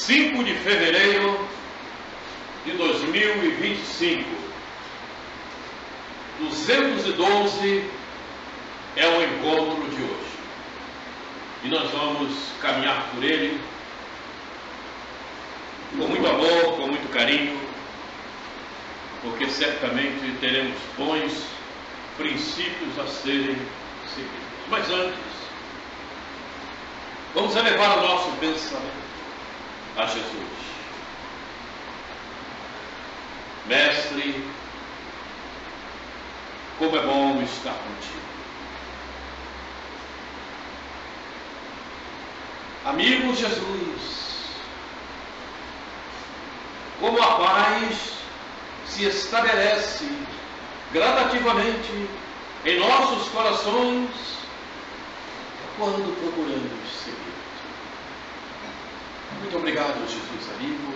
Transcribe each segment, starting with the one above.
5 de fevereiro de 2025. 212 é o encontro de hoje. E nós vamos caminhar por ele com muito amor, com muito carinho, porque certamente teremos bons princípios a serem seguidos. Mas antes, vamos elevar o nosso pensamento a Jesus. Mestre, como é bom estar contigo. Amigo Jesus, como a paz se estabelece gradativamente em nossos corações quando procuramos seguir. Muito obrigado, Jesus amigo,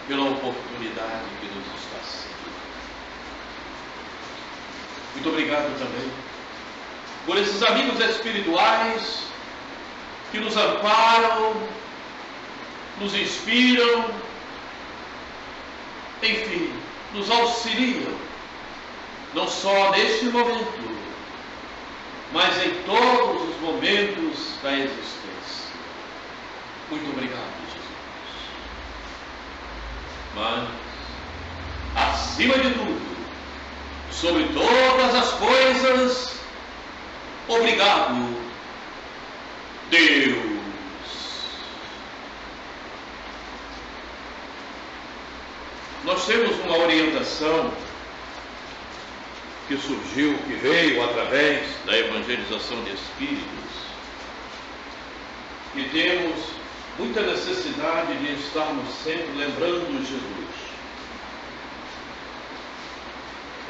pela oportunidade que nos está seguindo. Muito obrigado também por esses amigos espirituais que nos amparam, nos inspiram, enfim, nos auxiliam, não só neste momento, mas em todos os momentos da existência. Muito obrigado, Jesus. Mas, acima de tudo, sobre todas as coisas, obrigado, Deus. Nós temos uma orientação que surgiu, que veio através da evangelização de espíritos, e temos muita necessidade de estarmos sempre lembrando Jesus.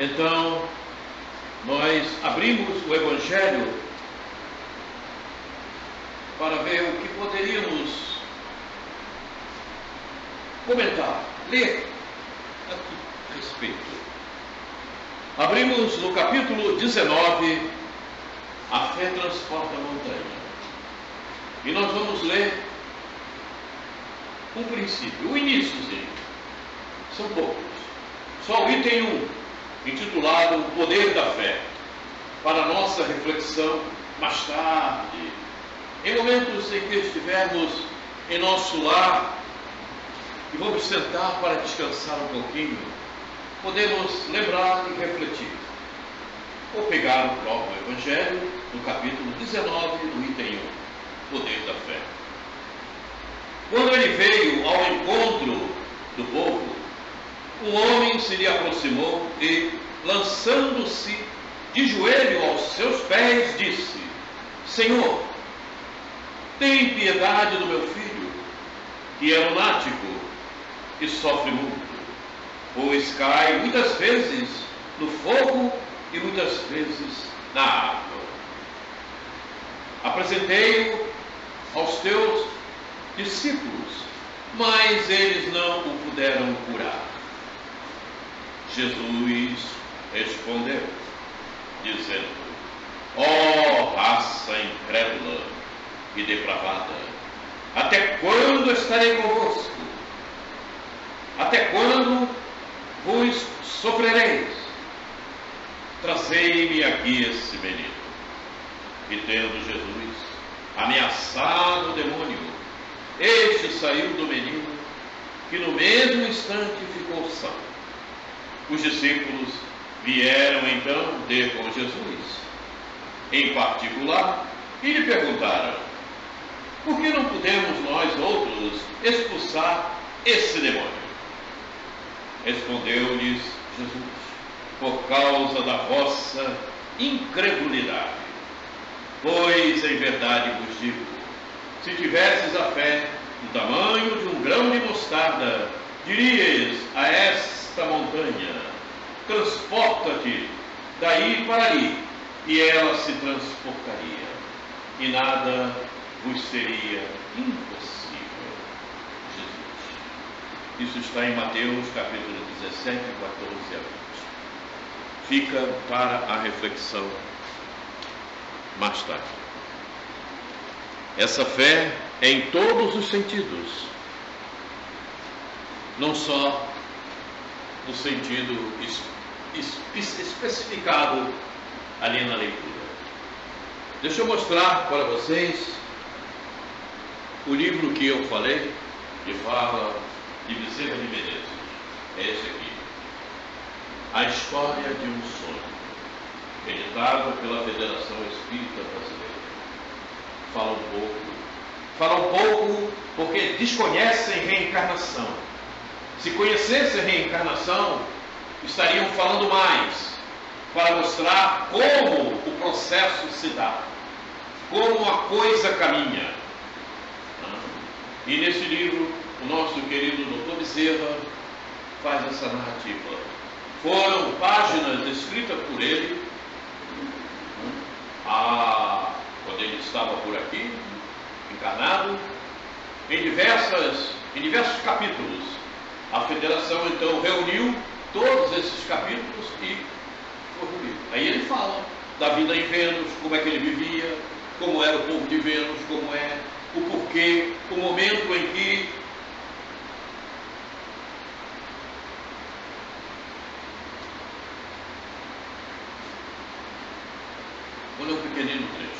Então, nós abrimos o Evangelho para ver o que poderíamos comentar, ler aqui a respeito. Abrimos no capítulo 19, a fé transporta a montanha. E nós vamos ler um princípio, o iníciozinho. São poucos. Só o item 1, intitulado O Poder da Fé, para a nossa reflexão mais tarde, em momentos em que estivermos em nosso lar e vamos sentar para descansar um pouquinho, podemos lembrar e refletir. Ou pegar o próprio Evangelho, no capítulo 19, no item 1, Poder da Fé. Quando ele veio ao encontro do povo, um homem se lhe aproximou e, lançando-se de joelho aos seus pés, disse: Senhor, tem piedade do meu filho, que é lunático e sofre muito, pois cai muitas vezes no fogo e muitas vezes na água. Apresentei-o aos teus discípulos, mas eles não o puderam curar. Jesus respondeu, dizendo: ó raça incrédula e depravada, até quando estarei convosco? Até quando vos sofrereis? Trazei-me aqui esse menino. E tendo Jesus ameaçado o demônio, este saiu do menino, que no mesmo instante ficou são. Os discípulos vieram então ter com Jesus, em particular, e lhe perguntaram: por que não podemos nós outros expulsar esse demônio? Respondeu-lhes Jesus: por causa da vossa incredulidade. Pois em verdade vos digo, se tivesses a fé do tamanho de um grão de mostarda, dirias a esta montanha: transporta-te daí para ali, e ela se transportaria, e nada vos seria impossível. Jesus. Isso está em Mateus capítulo 17, 14 a 20. Fica para a reflexão mais tarde. Essa fé em todos os sentidos, não só no sentido especificado ali na leitura. Deixa eu mostrar para vocês o livro que eu falei, que fala de Bezerra de Menezes. É esse aqui, A História de um Sonho, editado pela Federação Espírita Brasileira. Fala um pouco porque desconhecem reencarnação. Se conhecessem reencarnação, estariam falando mais, para mostrar como o processo se dá, como a coisa caminha. E nesse livro, o nosso querido Dr. Bezerra faz essa narrativa. Foram páginas escritas por ele, quando ele estava por aqui, encarnado, em diversos capítulos. A federação então reuniu todos esses capítulos e foi um livro. Aí ele fala da vida em Vênus, como é que ele vivia, como era o povo de Vênus, como é, o porquê, o momento em que olha um pequenino trecho.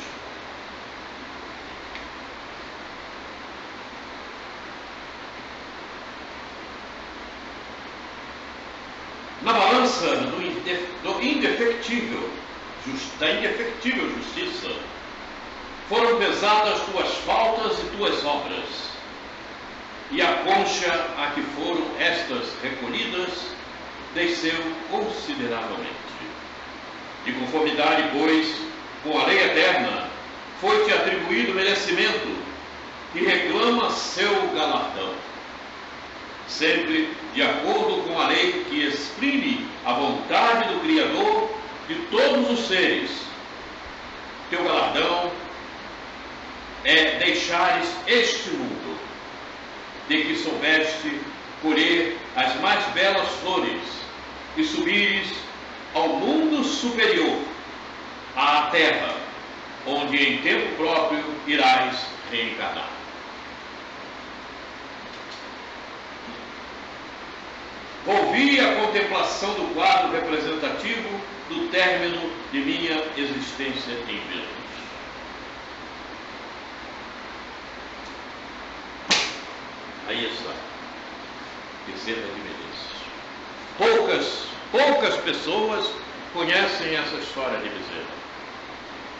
Na balança da indefectível justiça, foram pesadas tuas faltas e tuas obras, e a concha a que foram estas recolhidas desceu consideravelmente. De conformidade, pois, com a lei eterna, foi-te atribuído merecimento que reclama seu galardão, sempre de acordo com a lei que exprime a vontade do Criador de todos os seres. Teu galardão é deixares este mundo, de que soubeste colher as mais belas flores, e subires ao mundo superior, à terra, onde em tempo próprio irás reencarnar. Volvi à contemplação do quadro representativo do término de minha existência em Vênus. Aí está, Bezerra de Menezes. Poucas pessoas conhecem essa história de Bezerra.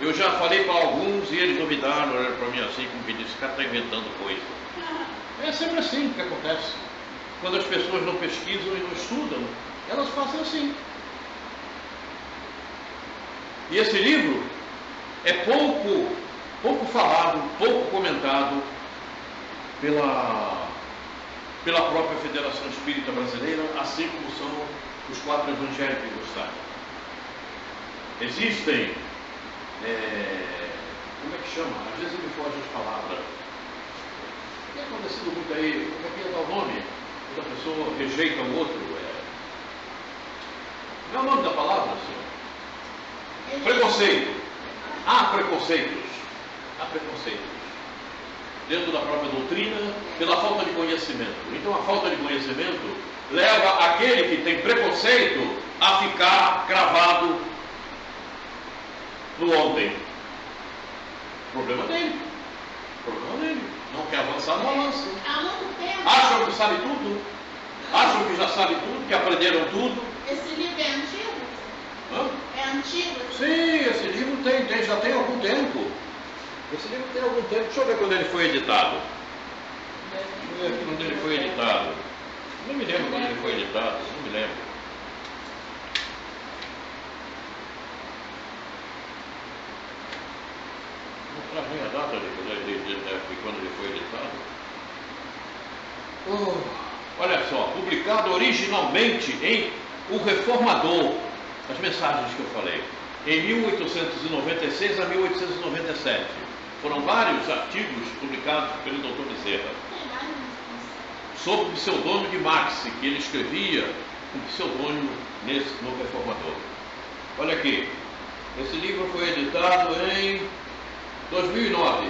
Eu já falei para alguns e eles duvidaram, olharam para mim assim, como que disse, esse cara está inventando coisa. É sempre assim que acontece. Quando as pessoas não pesquisam e não estudam, elas fazem assim. E esse livro é pouco falado, pouco comentado pela própria Federação Espírita Brasileira, assim como são os 4 evangelhos que gostaram. Existem, como é que chama? Às vezes me foge as palavras. Tem acontecido muito aí, como é que é dar o nome? Quando a pessoa rejeita o outro. Não é o nome da palavra, senhor? Preconceito. Há preconceitos. Dentro da própria doutrina, pela falta de conhecimento. Então a falta de conhecimento leva aquele que tem preconceito a ficar cravado no ontem. Problema dele. Não quer avançar, não avança. Acham que sabe tudo. Acham que já sabe tudo, que aprenderam tudo. Esse livro é antigo? Hã? É antigo? Sim, esse livro já tem algum tempo. Esse livro tem algum tempo. Deixa eu ver quando ele foi editado. Deixa eu ver aqui quando ele foi editado. Não me lembro quando ele foi editado, não me lembro. Não traz nem a data de quando ele foi editado. Olha só, publicado originalmente em O Reformador, as mensagens que eu falei, em 1896 a 1897. Foram vários artigos publicados pelo Dr. Bezerra, sob o pseudônimo de Maxi, que ele escrevia um pseudônimo no Reformador. Olha aqui, esse livro foi editado em 2009.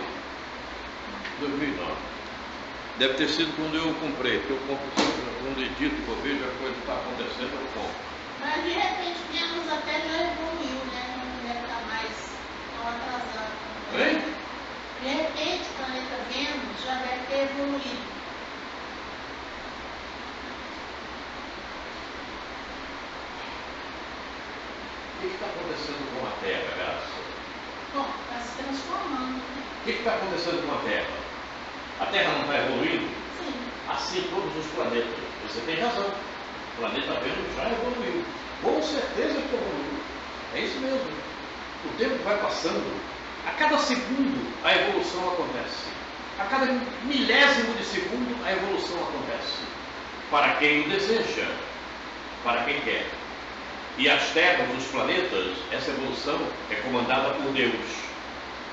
2009. Deve ter sido quando eu comprei, porque eu compro sempre, quando edito, eu vejo a coisa que está acontecendo, eu compro. Mas de repente Vênus até já evoluiu, né? Não deve estar mais tão atrasado. Hein? De repente o planeta Vênus já deve ter evoluído. O que está acontecendo com a Terra, Graça? Bom, está se transformando, né? O que está acontecendo com a Terra? A Terra não está evoluindo? Sim. Assim todos os planetas. Você tem razão. O planeta Vênus já evoluiu. Com certeza que evoluiu. É isso mesmo. O tempo vai passando. A cada segundo a evolução acontece. A cada milésimo de segundo a evolução acontece. Para quem o deseja. Para quem quer. E as terras, os planetas, essa evolução é comandada por Deus.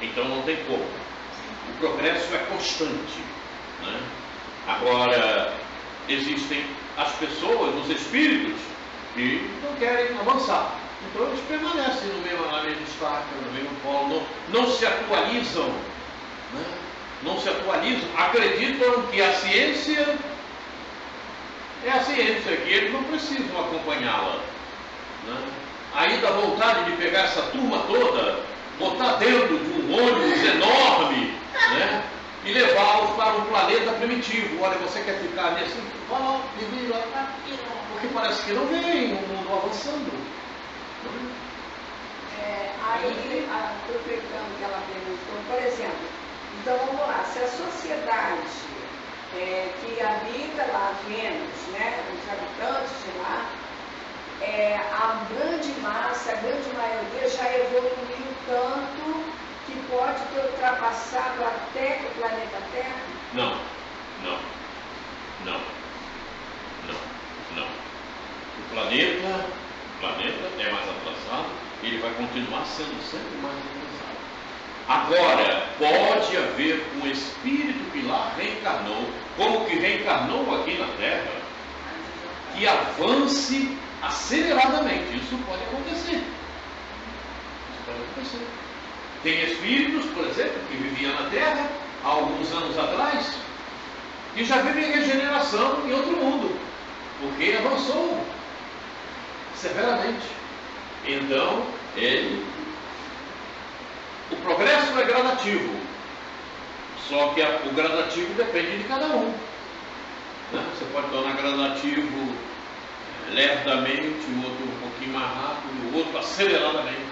Então não tem como. O progresso é constante, né? Agora, existem as pessoas, os espíritos, que não querem avançar. Então eles permanecem na mesma estaca, no mesmo polo, não se atualizam, né? Não se atualizam, acreditam que a ciência é a ciência, que eles não precisam acompanhá-la, né? Aí dá vontade de pegar essa turma toda, botar dentro de um ônibus enorme, né? E levá-los para um planeta primitivo. Olha, você quer ficar nesse? Vá lá, vive lá. Porque parece que não vem o mundo avançando. Aí, aproveitando que ela perguntou, por exemplo, então vamos lá, se a sociedade que habita lá Vênus, né, os habitantes de lá, a grande massa, a grande maioria já evoluiu tanto que pode ter ultrapassado até o planeta Terra? Não. O planeta é mais atrasado, ele vai continuar sendo sempre mais atrasado. Agora, pode haver um espírito que lá reencarnou, como que reencarnou aqui na Terra, que avance aceleradamente. Isso pode acontecer. Tem espíritos, por exemplo, que viviam na Terra há alguns anos atrás, que já vivem regeneração em outro mundo, porque avançou severamente. Então, o progresso é gradativo, só que o gradativo depende de cada um, né? Você pode tornar gradativo lentamente, o outro um pouquinho mais rápido, o outro aceleradamente,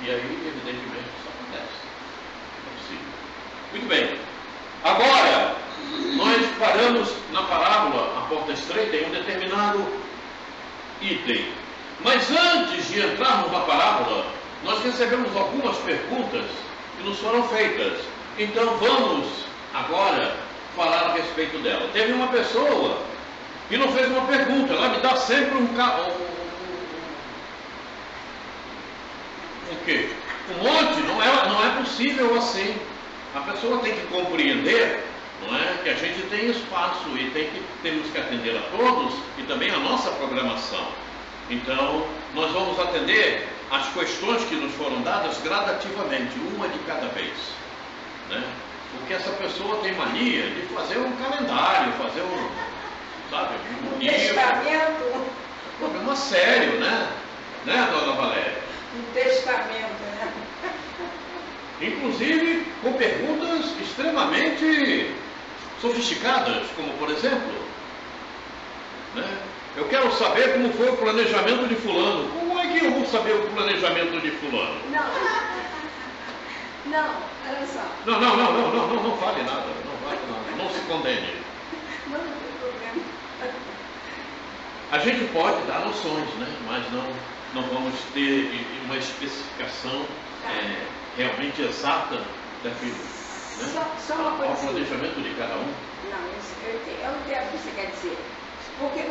e aí, evidentemente, isso acontece. É possível. Muito bem. Agora, nós paramos na parábola, a porta estreita, em um determinado item. Mas antes de entrarmos na parábola, nós recebemos algumas perguntas que nos foram feitas. Então vamos agora falar a respeito dela. Teve uma pessoa que não fez uma pergunta, ela me dá sempre um quê? Um monte, não é possível assim. A pessoa tem que compreender, não é, que a gente tem espaço e temos que atender a todos e também a nossa programação. Então, nós vamos atender as questões que nos foram dadas gradativamente, uma de cada vez, né? Porque essa pessoa tem mania de fazer um calendário, fazer um testamento. Problema sério, né? Né, dona Valéria? Um testamento, né? Inclusive com perguntas extremamente sofisticadas, como por exemplo, né? Eu quero saber como foi o planejamento de fulano. Como é que eu vou saber o planejamento de fulano? Não, olha só. Não fale nada, não se condene. Não tem problema. A gente pode dar noções, né? Mas não vamos ter uma especificação realmente exata daquilo, né? Só uma coisa. Ao planejamento de cada um. Não, eu entendo o que você quer dizer. Por que eu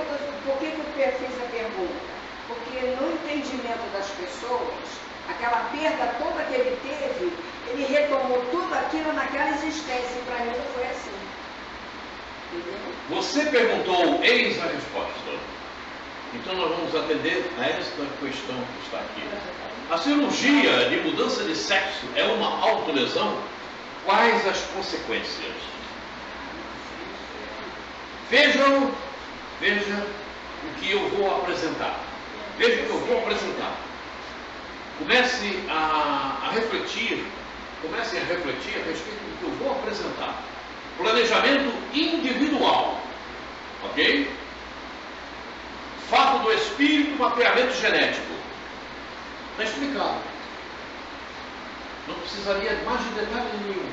fiz a pergunta? Porque no entendimento das pessoas, aquela perda toda que ele teve, ele retomou tudo aquilo naquela existência, e para mim não foi assim. Entendeu? Você perguntou, eis a resposta. Então nós vamos atender a esta questão que está aqui. A cirurgia de mudança de sexo é uma autolesão? Quais as consequências? Veja o que eu vou apresentar. Veja o que eu vou apresentar. Comece a refletir a respeito do que eu vou apresentar. Planejamento individual. Ok? Fato do espírito, mapeamento genético. Está explicado. Não precisaria mais de detalhe nenhum.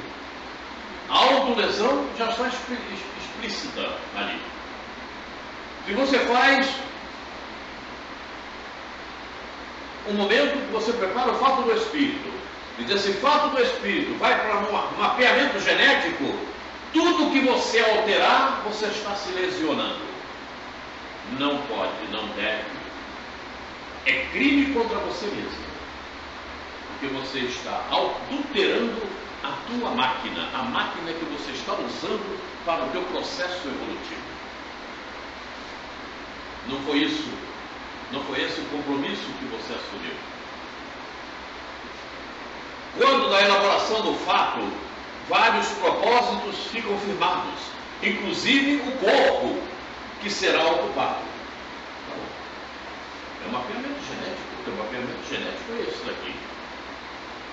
A autolesão já está explícita ali. Se você faz um momento que você prepara o fato do espírito, e desse fato do espírito vai para um mapeamento genético, tudo que você alterar, você está se lesionando. Não pode, não deve. É crime contra você mesmo. Porque você está adulterando a tua máquina, a máquina que você está usando para o teu processo evolutivo. Não foi esse o compromisso que você assumiu. Quando na elaboração do fato, vários propósitos ficam firmados, inclusive o corpo que será ocupado. É um mapeamento genético. O teu mapeamento genético é esse daqui.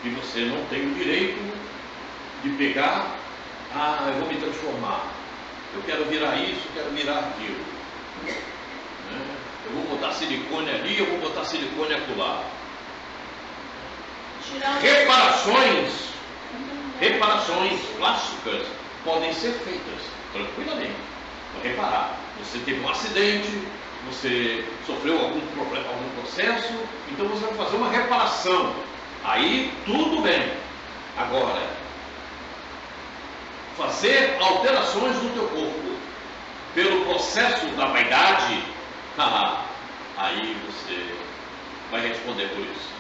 E você não tem o direito de pegar, eu vou me transformar, eu quero virar isso, quero virar aquilo. Eu vou botar silicone ali, eu vou botar silicone acolá. Reparações plásticas podem ser feitas tranquilamente. Para reparar. Você teve um acidente, você sofreu algum processo, então você vai fazer uma reparação. Aí tudo bem. Agora, fazer alterações no teu corpo pelo processo da vaidade, aí você vai responder por isso.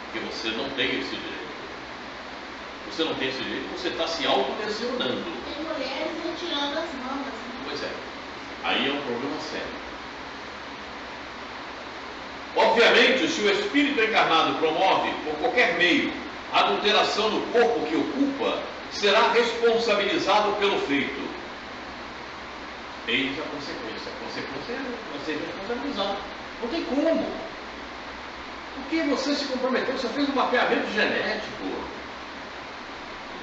Porque você não tem esse direito. Você não tem esse direito, você está se autolesionando. Tem mulheres retirando as mamas. Né? Pois é. Aí é um problema sério. Obviamente, se o espírito encarnado promove, por qualquer meio, a adulteração do corpo que ocupa, será responsabilizado pelo feito. Eis a consequência. A consequência é vai ser responsabilizado. Não tem como. Porque você se comprometeu, você fez um mapeamento genético.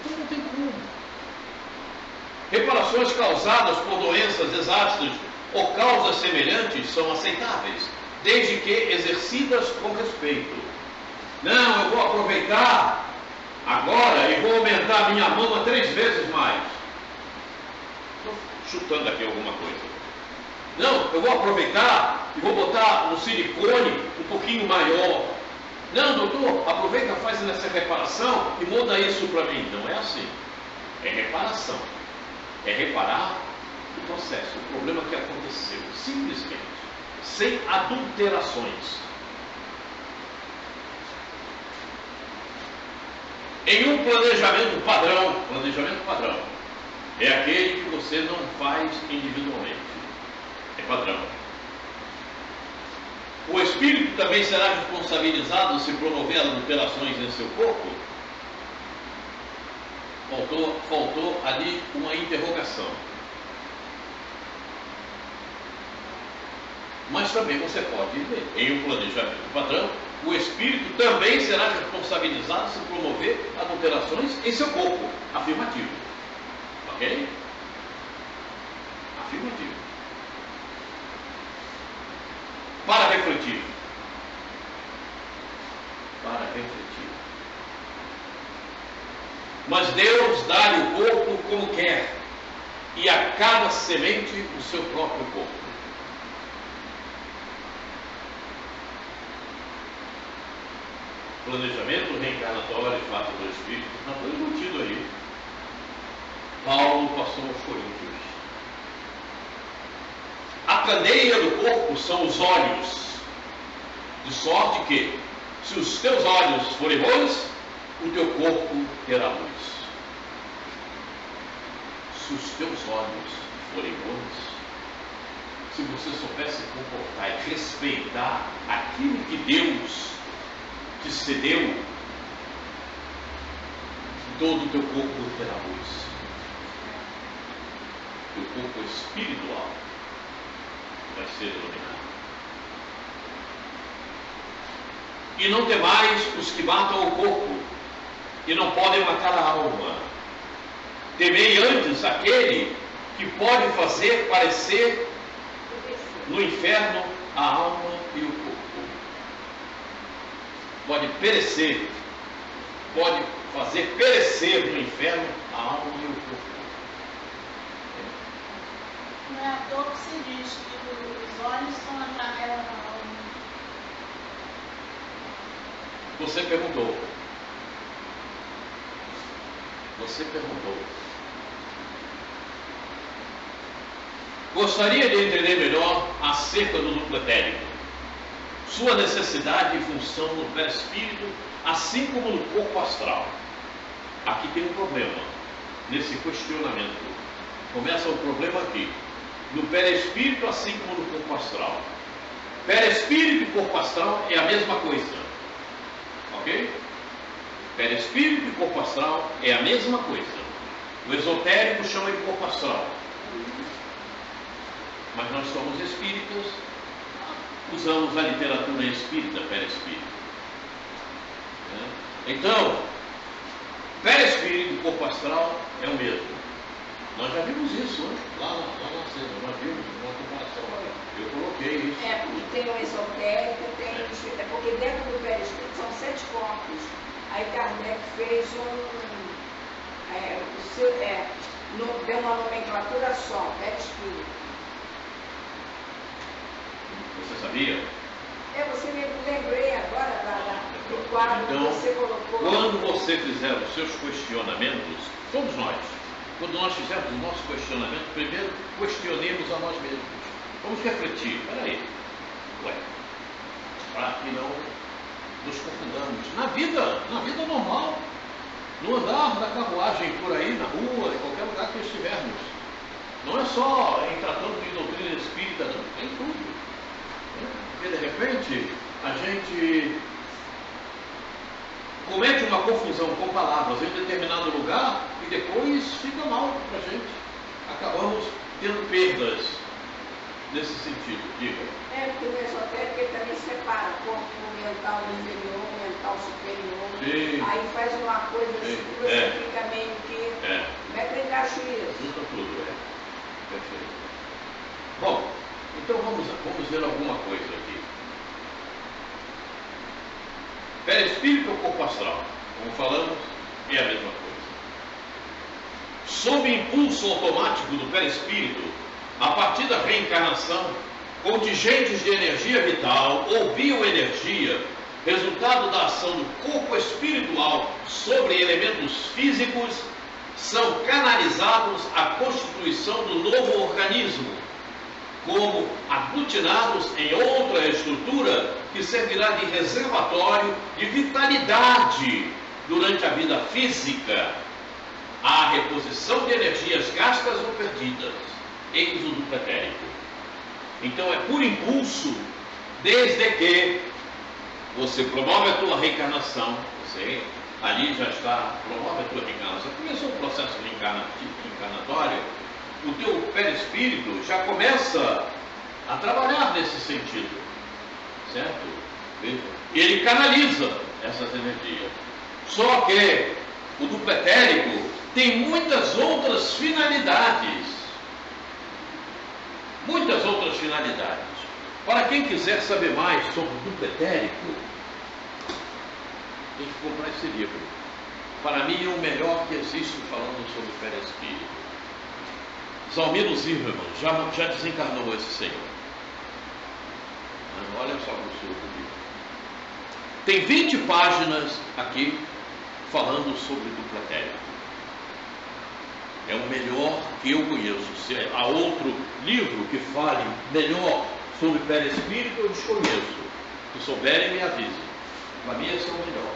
Então não tem como. Reparações causadas por doenças, desastres ou causas semelhantes são aceitáveis, desde que exercidas com respeito. Não, eu vou aproveitar agora e vou aumentar a minha mama 3 vezes mais. Estou chutando aqui alguma coisa. Não, eu vou aproveitar e vou botar um silicone um pouquinho maior. Não, doutor, aproveita, faz essa reparação e muda isso para mim. Não é assim. É reparação. É reparar o processo, o problema que aconteceu. Simplesmente. Sem adulterações. Em um planejamento padrão é aquele que você não faz individualmente. É padrão. O espírito também será responsabilizado se promover adulterações em seu corpo? Faltou ali uma interrogação. Mas também você pode ler. Em um planejamento padrão, o espírito também será responsabilizado se promover adulterações em seu corpo. Afirmativo. Ok? Afirmativo. Para refletir. Mas Deus dá-lhe o corpo como quer, e a cada semente o seu próprio corpo. Planejamento reencarnatório e fato do Espírito, está tudo embutido aí. Paulo passou aos Coríntios. A candeia do corpo são os olhos, de sorte que, se os teus olhos forem bons, o teu corpo terá luz. Se os teus olhos forem bons, se você soubesse comportar e respeitar aquilo que Deus te cedeu, todo o teu corpo terá luz. que o corpo espiritual vai ser iluminado. E não temais os que matam o corpo e não podem matar a alma. Temei antes aquele que pode fazer parecer no inferno a alma e o corpo. Pode perecer, pode fazer perecer no inferno a alma e o corpo. Não é à toa que se diz que os olhos são a janela da alma. Você perguntou. Você perguntou. Gostaria de entender melhor acerca do duplo etérico, sua necessidade e função no perispírito, assim como no corpo astral. Aqui tem um problema, nesse questionamento. Começa o problema aqui. No perispírito, assim como no corpo astral. Perispírito e corpo astral é a mesma coisa. Ok? Perispírito e corpo astral é a mesma coisa. O esotérico chama de corpo astral. Mas nós somos espíritas, usamos a literatura espírita, perispírito. Então, perispírito e corpo astral é o mesmo. Nós já vimos isso, né? Lá na cena, nós vimos uma comparação. Eu coloquei isso. Porque tem o esotérico, tem o espírito. É porque dentro do perispírito são 7 corpos. Aí Kardec fez deu uma nomenclatura só, perispírito. Você sabia? Você me lembrei agora do quadro que você colocou. Quando você fizer os seus questionamentos, todos nós, quando nós fizermos o nosso questionamento, primeiro questionemos a nós mesmos. Vamos refletir. Peraí. Para que não nos confundamos. Na vida normal, no andar da carruagem por aí, na rua, em qualquer lugar que estivermos. Não é só em tratando de doutrina espírita, não. Tem tudo. Porque de repente a gente comete uma confusão com palavras em determinado lugar e depois fica mal para a gente. Acabamos tendo perdas nesse sentido. Diga. Porque o esotérico ele também separa corpo mental inferior, mental superior. Sim. Aí faz uma coisa assim que você fica meio que. Como é que eu encaixo isso? Junta tudo, Perfeito. Bom, então vamos ver alguma coisa aqui. Perispírito ou corpo astral? Como falamos, é a mesma coisa. Sob impulso automático do perispírito, a partir da reencarnação, contingentes de energia vital ou bioenergia, resultado da ação do corpo espiritual sobre elementos físicos, são canalizados à constituição do novo organismo, como aglutinados em outra estrutura que servirá de reservatório de vitalidade durante a vida física, à reposição de energias gastas ou perdidas. Eis o duplo etérico. Então é por impulso, desde que você promove a tua reencarnação, você ali já está, promove a tua reencarnação, começou o processo reencarnatório, o teu perispírito já começa a trabalhar nesse sentido, certo? E ele canaliza essas energias. Só que o duplo etérico tem muitas outras finalidades. Muitas outras finalidades. Para quem quiser saber mais sobre o duplo etérico, tem que comprar esse livro. Para mim é o melhor que existe falando sobre o perispírito. Zalmiro Zimmermann já desencarnou esse senhor. Olha só o seu livro. Tem 20 páginas aqui falando sobre duplo etérico. É o melhor que eu conheço. Se há outro livro que fale melhor sobre perispírito, eu desconheço. Se souberem, me avisem. Para mim, esse é o melhor.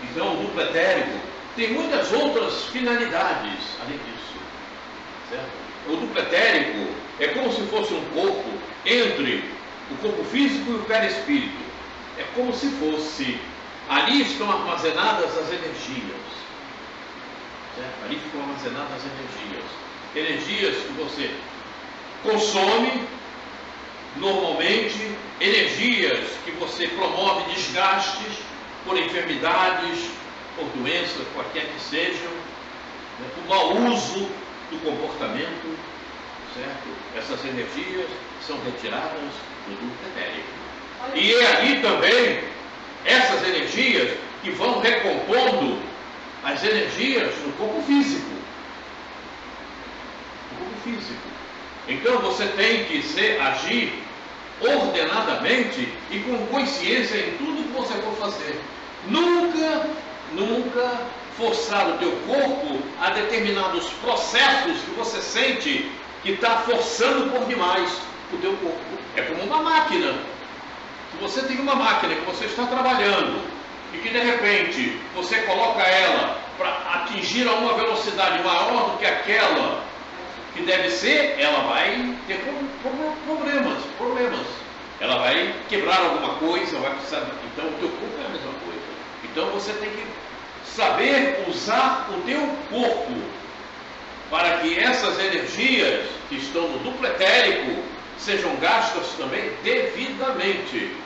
Então, o duplo etérico tem muitas outras finalidades além disso. Certo? O duplo etérico é como se fosse um corpo entre o corpo físico e o perispírito. É como se fosse, ali estão armazenadas as energias. Certo? Ali ficam armazenadas as energias. energias que você consome normalmente, energias que você promove desgastes por enfermidades, por doenças, qualquer que sejam, né, por mau uso do comportamento, certo? Essas energias são retiradas do duplo etérico. E é ali também essas energias que vão recompondo as energias no corpo físico. No corpo físico. Então você tem que agir ordenadamente e com consciência em tudo que você for fazer. Nunca forçar o teu corpo a determinados processos que você sente que está forçando por demais o teu corpo. É como uma máquina. Se você tem uma máquina que você está trabalhando e que de repente você coloca ela para atingir a uma velocidade maior do que aquela que deve ser, ela vai ter problemas. Ela vai quebrar alguma coisa, vai precisar. Então o teu corpo é a mesma coisa. Então você tem que saber usar o teu corpo para que essas energias que estão no duplo etérico sejam gastas também devidamente,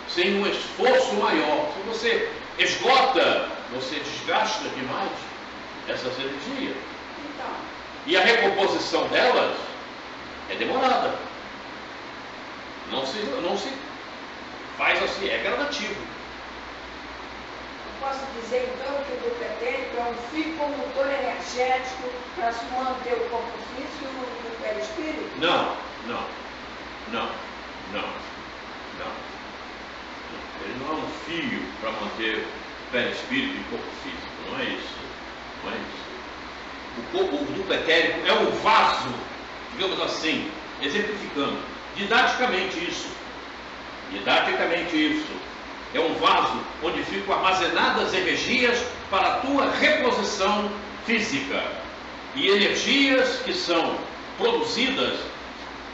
sem um esforço maior. Se você esgota, você desgasta demais essas energias. E a recomposição delas é demorada. Não se faz assim, é gradativo. Eu posso dizer então que o duplo etérico é um fio condutor energético para se manter o corpo físico e o perispírito? Não. Ele não é um fio para manter o perispírito e o corpo físico. Não é isso. O duplo etérico é um vaso, digamos assim, exemplificando, didaticamente isso. É um vaso onde ficam armazenadas energias para a tua reposição física e energias que são produzidas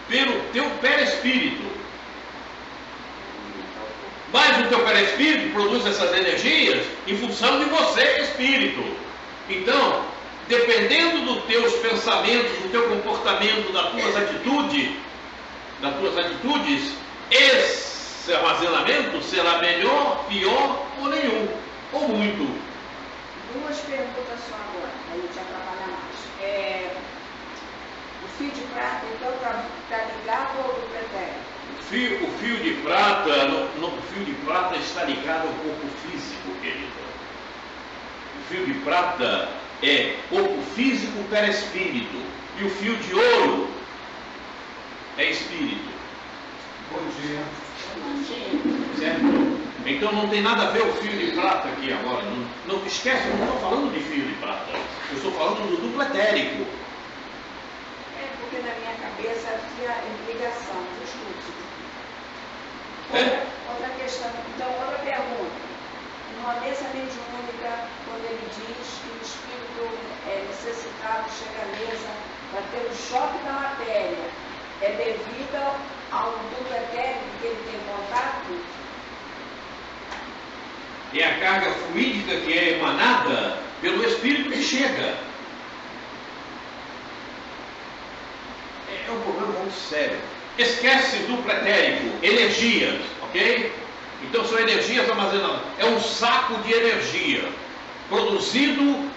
pelo teu perispírito. Mas o teu perispírito produz essas energias em função de você, espírito. Então, dependendo dos teus pensamentos, do teu comportamento, das tuas atitudes, esse armazenamento será melhor, pior ou nenhum, ou muito. Duas perguntas só agora, para a gente atrapalhar mais. O fio de prata, então, está ligado ao duplo etérico? O fio de prata está ligado ao corpo físico, querida. O fio de prata é corpo físico perispírito. E o fio de ouro é espírito. Bom dia. Certo? Então não tem nada a ver o fio de prata aqui agora. Não esquece, eu não estou falando de fio de prata. Eu estou falando do duplo etérico. É porque na minha cabeça havia ligação dos cursos. Outra questão, então, outra pergunta. Numa mesa mediúnica, quando ele diz que o espírito é necessitado, chega à mesa para ter o choque da matéria, é devido ao duplo etérico que ele tem contato? É a carga fluídica que é emanada pelo espírito que chega. É um problema muito sério. Esquece duplo etérico, energias, ok? Então são energias armazenadas. É um saco de energia produzido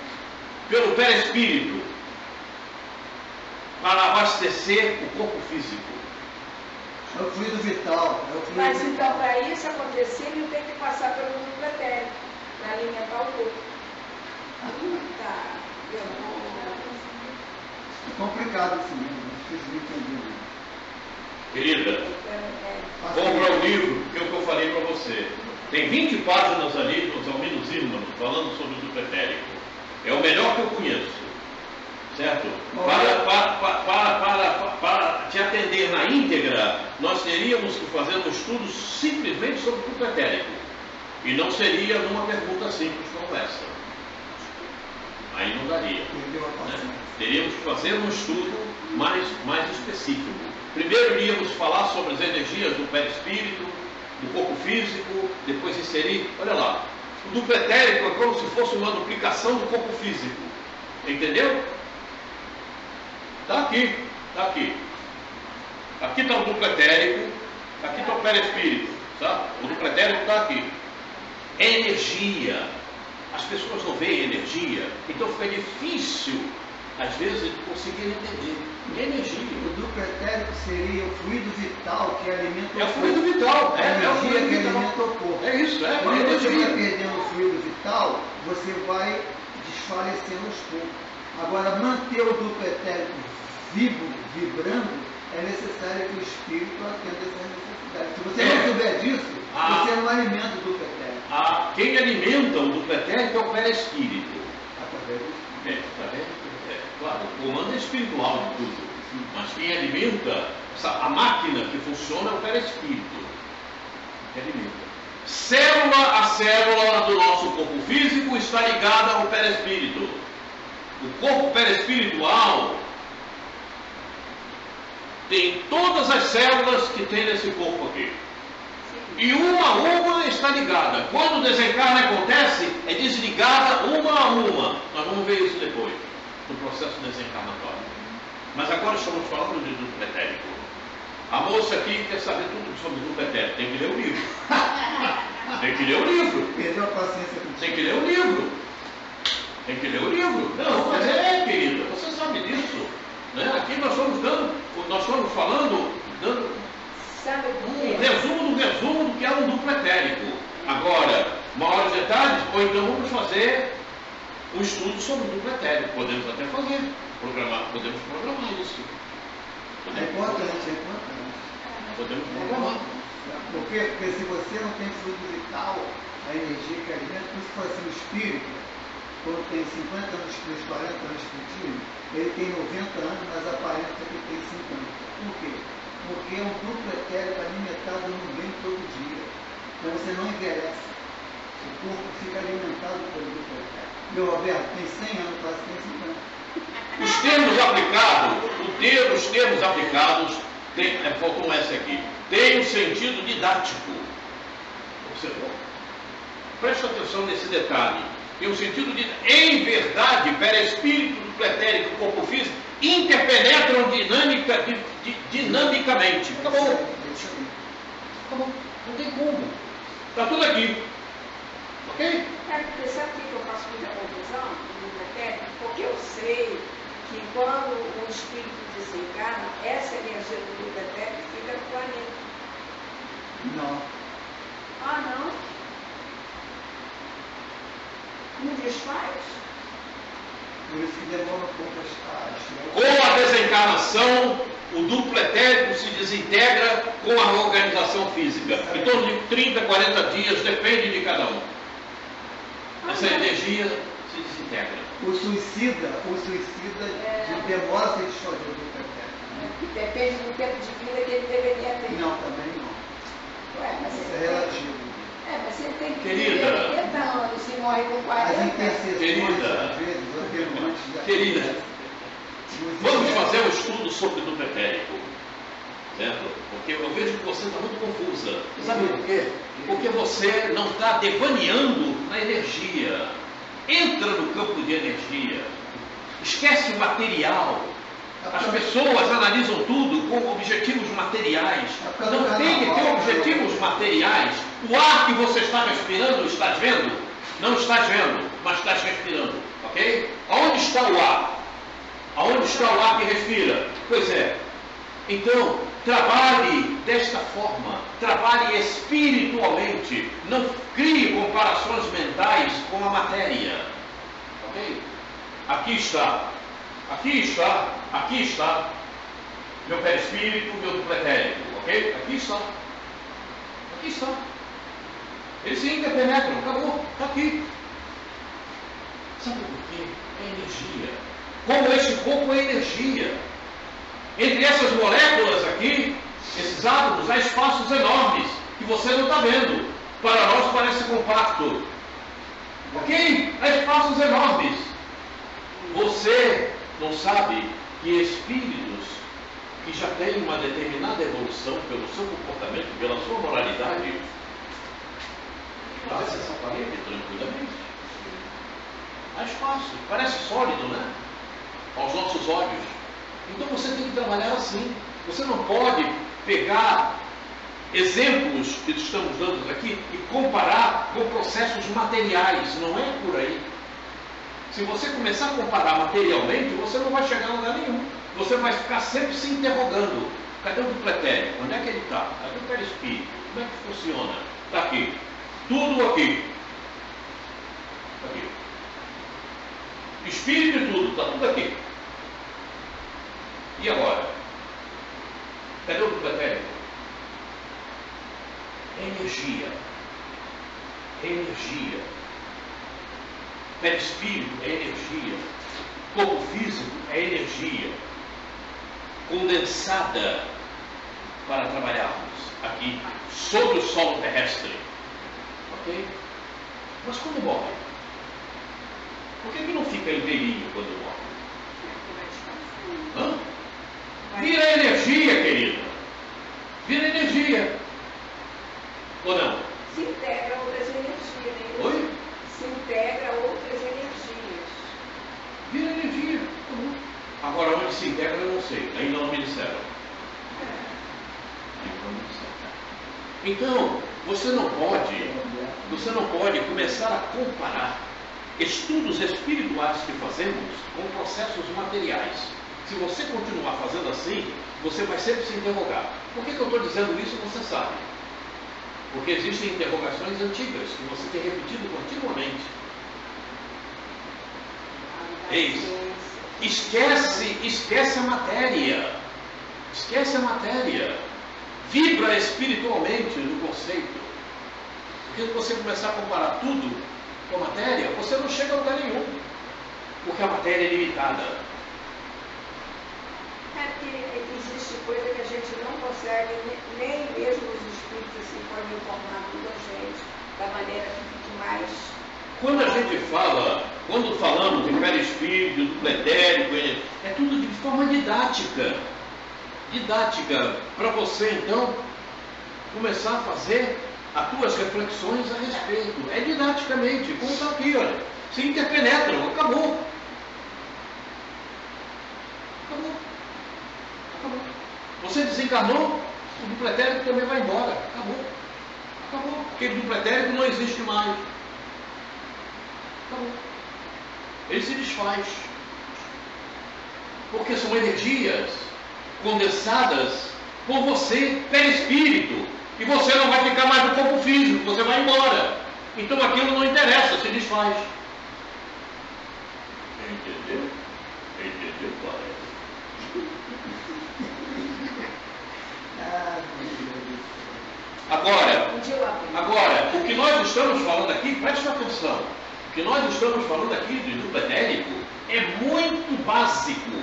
pelo perispírito para abastecer o corpo físico. É o fluido vital. Mas então, para isso acontecer, ele tem que passar pelo duplo etérico, para alimentar o corpo. Tá. É complicado isso mesmo, vocês me entenderam. Querida, compra o livro, que é o que eu falei para você. Tem 20 páginas ali, nos Alminos Ímmanos, falando sobre o duplo etérico. É o melhor que eu conheço. Certo? Para te atender na íntegra, nós teríamos que fazer um estudo simplesmente sobre o duplo etérico. E não seria numa pergunta simples como essa. Aí não daria. Né? Teríamos que fazer um estudo mais específico. Primeiro iríamos falar sobre as energias do perispírito, do corpo físico, depois inserir, olha lá, o duplo etérico é como se fosse uma duplicação do corpo físico. Entendeu? Está aqui, está aqui. Aqui está o duplo etérico, aqui está o perispírito, sabe? O duplo etérico está aqui. É energia. As pessoas não veem energia, então fica difícil, às vezes, de conseguir entender. É energia. O duplo etérico seria o fluido vital que alimenta o corpo. É o fluido vital. É a energia que alimenta o corpo. É isso, é. Quando É você vai energia. perdendo o fluido vital, você vai desfalecendo aos poucos. Agora, manter o duplo etérico vivo, vibrando, é necessário que o espírito atenda essas necessidades. Se você não souber disso, você não alimenta o duplo etérico. Quem alimenta o duplo etérico é o perispírito. Através do espírito. Claro, o comando é espiritual de tudo. Mas quem alimenta, a máquina que funciona é o perispírito. Que alimenta. Célula a célula do nosso corpo físico está ligada ao perispírito. O corpo perispiritual tem todas as células que tem nesse corpo aqui. E uma a uma está ligada. Quando o desencarne acontece, é desligada uma a uma. Nós vamos ver isso depois, no processo desencarnatório. Mas agora estamos falando de duplo etérico. A moça aqui quer saber tudo sobre duplo etérico. Tem que ler o livro. Tem que ler o livro. Perdeu a paciência com Tem que ler o livro. Tem que ler o livro. Não, mas querida, você sabe disso. Né? Aqui nós estamos falando, dando Sabe por um quê? resumo do que é um duplo etérico. Agora, maiores detalhes, ou então vamos fazer um estudo sobre o duplo etérico. Podemos até fazer, podemos programar isso. É importante, é importante. Podemos programar. Porque se você não tem fluido vital, a energia que alimenta, se for assim, o espírito, quando tem 50 anos de Cristo, 40 anos de Cristo, ele tem 90 anos, mas aparenta que tem 50. Por quê? Porque é um duplo etérico alimentado no bem todo dia. Então você não envelhece. O corpo fica alimentado pelo duplo etérico. Meu Roberto tem 100 anos, quase tem 50. Os termos aplicados, faltou um S aqui, tem um sentido didático. Observou? Preste atenção nesse detalhe. Tem um sentido de, em verdade, perispírito, duplo etérico, corpo físico, interpenetram dinamicamente. Acabou. Acabou. Não tem como. Está tudo aqui. Ok? Porque sabe o que eu faço muita confusão no duplo etérico? Porque eu sei que quando o espírito desencarna, essa energia do duplo etérico fica no planeta. Não. Ah, não? Não desfaz? Por isso que demora um pouco a chegar. Com a desencarnação, o duplo etérico se desintegra com a organização física. Em torno de 30, 40 dias, depende de cada um. Essa energia se desintegra. O suicida demora a se desfazer do duplo etérico. Depende do tempo de vida que ele deveria ter. Não, também não. Ué, mas Isso você é tem- relativo. mas você tem que Querida. viver 80 anos e morre com As 40. interseções, Querida. às vezes, atenuantes da Querida, vamos fazer um estudo sobre o duplo etérico. Certo? Porque eu vejo que você está muito confusa. Sabe por quê? Porque você não está devaneando na energia. Entra no campo de energia. Esquece o material. As pessoas analisam tudo com objetivos materiais. Não tem que ter objetivos materiais. O ar que você está respirando, estás vendo? Não estás vendo, mas estás respirando. Ok? Aonde está o ar? Aonde está o ar que respira? Pois é. Então, trabalhe desta forma. Trabalhe espiritualmente. Não crie comparações mentais com a matéria. Ok? Aqui está. Aqui está, aqui está meu perispírito, meu duplo etérico, ok? Aqui está. Aqui está. Eles se interpenetram, acabou, está aqui. Sabe por quê? É energia. Como este corpo é energia. Entre essas moléculas aqui, esses átomos, há espaços enormes que você não está vendo. Para nós parece compacto. Ok? Há espaços enormes. Você não sabe que espíritos que já têm uma determinada evolução pelo seu comportamento, pela sua moralidade, passa essa parede tranquilamente. Há espaço, parece sólido, né? Aos nossos olhos. Então você tem que trabalhar assim. Você não pode pegar exemplos que estamos dando aqui e comparar com processos materiais. Não é por aí. Se você começar a comparar materialmente, você não vai chegar a lugar nenhum. Você vai ficar sempre se interrogando. Cadê o dupletério? Onde é que ele está? Cadê o perispírito? Como é que funciona? Está aqui. Tudo aqui. Aqui. Espírito e tudo. Está tudo aqui. E agora? Cadê o dupletério? É energia. É energia. Perispírito é energia. Corpo físico é energia condensada para trabalharmos aqui sobre o solo terrestre. Ok? Mas quando morre? Por que não fica em delírio quando morre? Hã? Vira energia, querida. Vira energia. Ou não? Se integra outras energias. Né? Oi? Se integra outras energias. Vira energia. Agora, onde se integra, eu não sei. Ainda não me disseram. Então, você não pode começar a comparar estudos espirituais que fazemos com processos materiais. Se você continuar fazendo assim, você vai sempre se interrogar. Por que eu estou dizendo isso? Você sabe. Porque existem interrogações antigas que você tem repetido continuamente. Eis, esquece a matéria. Esquece a matéria. Vibra espiritualmente no conceito. Porque se você começar a comparar tudo com a matéria, você não chega a lugar nenhum. Porque a matéria é limitada. É que existe coisa que a gente não consegue, nem mesmo os espíritos assim, podem informar tudo a gente, da maneira que fique mais. Quando falamos em perispírito, dupletérico, é tudo de forma didática. Didática, para você então começar a fazer as tuas reflexões a respeito. É didaticamente, como está aqui, olha. Se interpenetram, acabou. Acabou. Acabou. Você desencarnou, o dupletérico também vai embora. Acabou. Acabou. Aquele dupletérico não existe mais. Acabou. Ele se desfaz. Porque são energias condensadas por você, perispírito. E você não vai ficar mais no corpo físico, você vai embora. Então aquilo não interessa, se desfaz. Entendeu? Entendeu, pai? Agora, o que nós estamos falando aqui, preste atenção, o que nós estamos falando aqui do dupletérico é muito básico.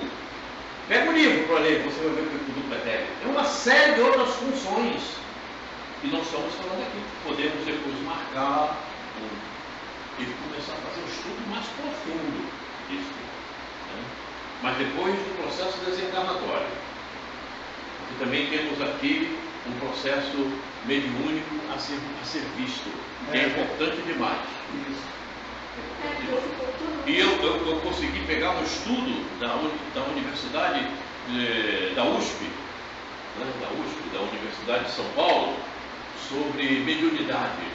Pega o livro para ler, você vai ver o que é o dupletérico. É uma série de outras funções que nós estamos falando aqui. Podemos depois marcar e começar a fazer um estudo mais profundo disso. Né? Mas depois do processo desencarnatório. Porque também temos aqui um processo mediúnico a ser visto, que é importante demais. E eu consegui pegar um estudo da Universidade da USP, né, da Universidade de São Paulo, sobre mediunidade,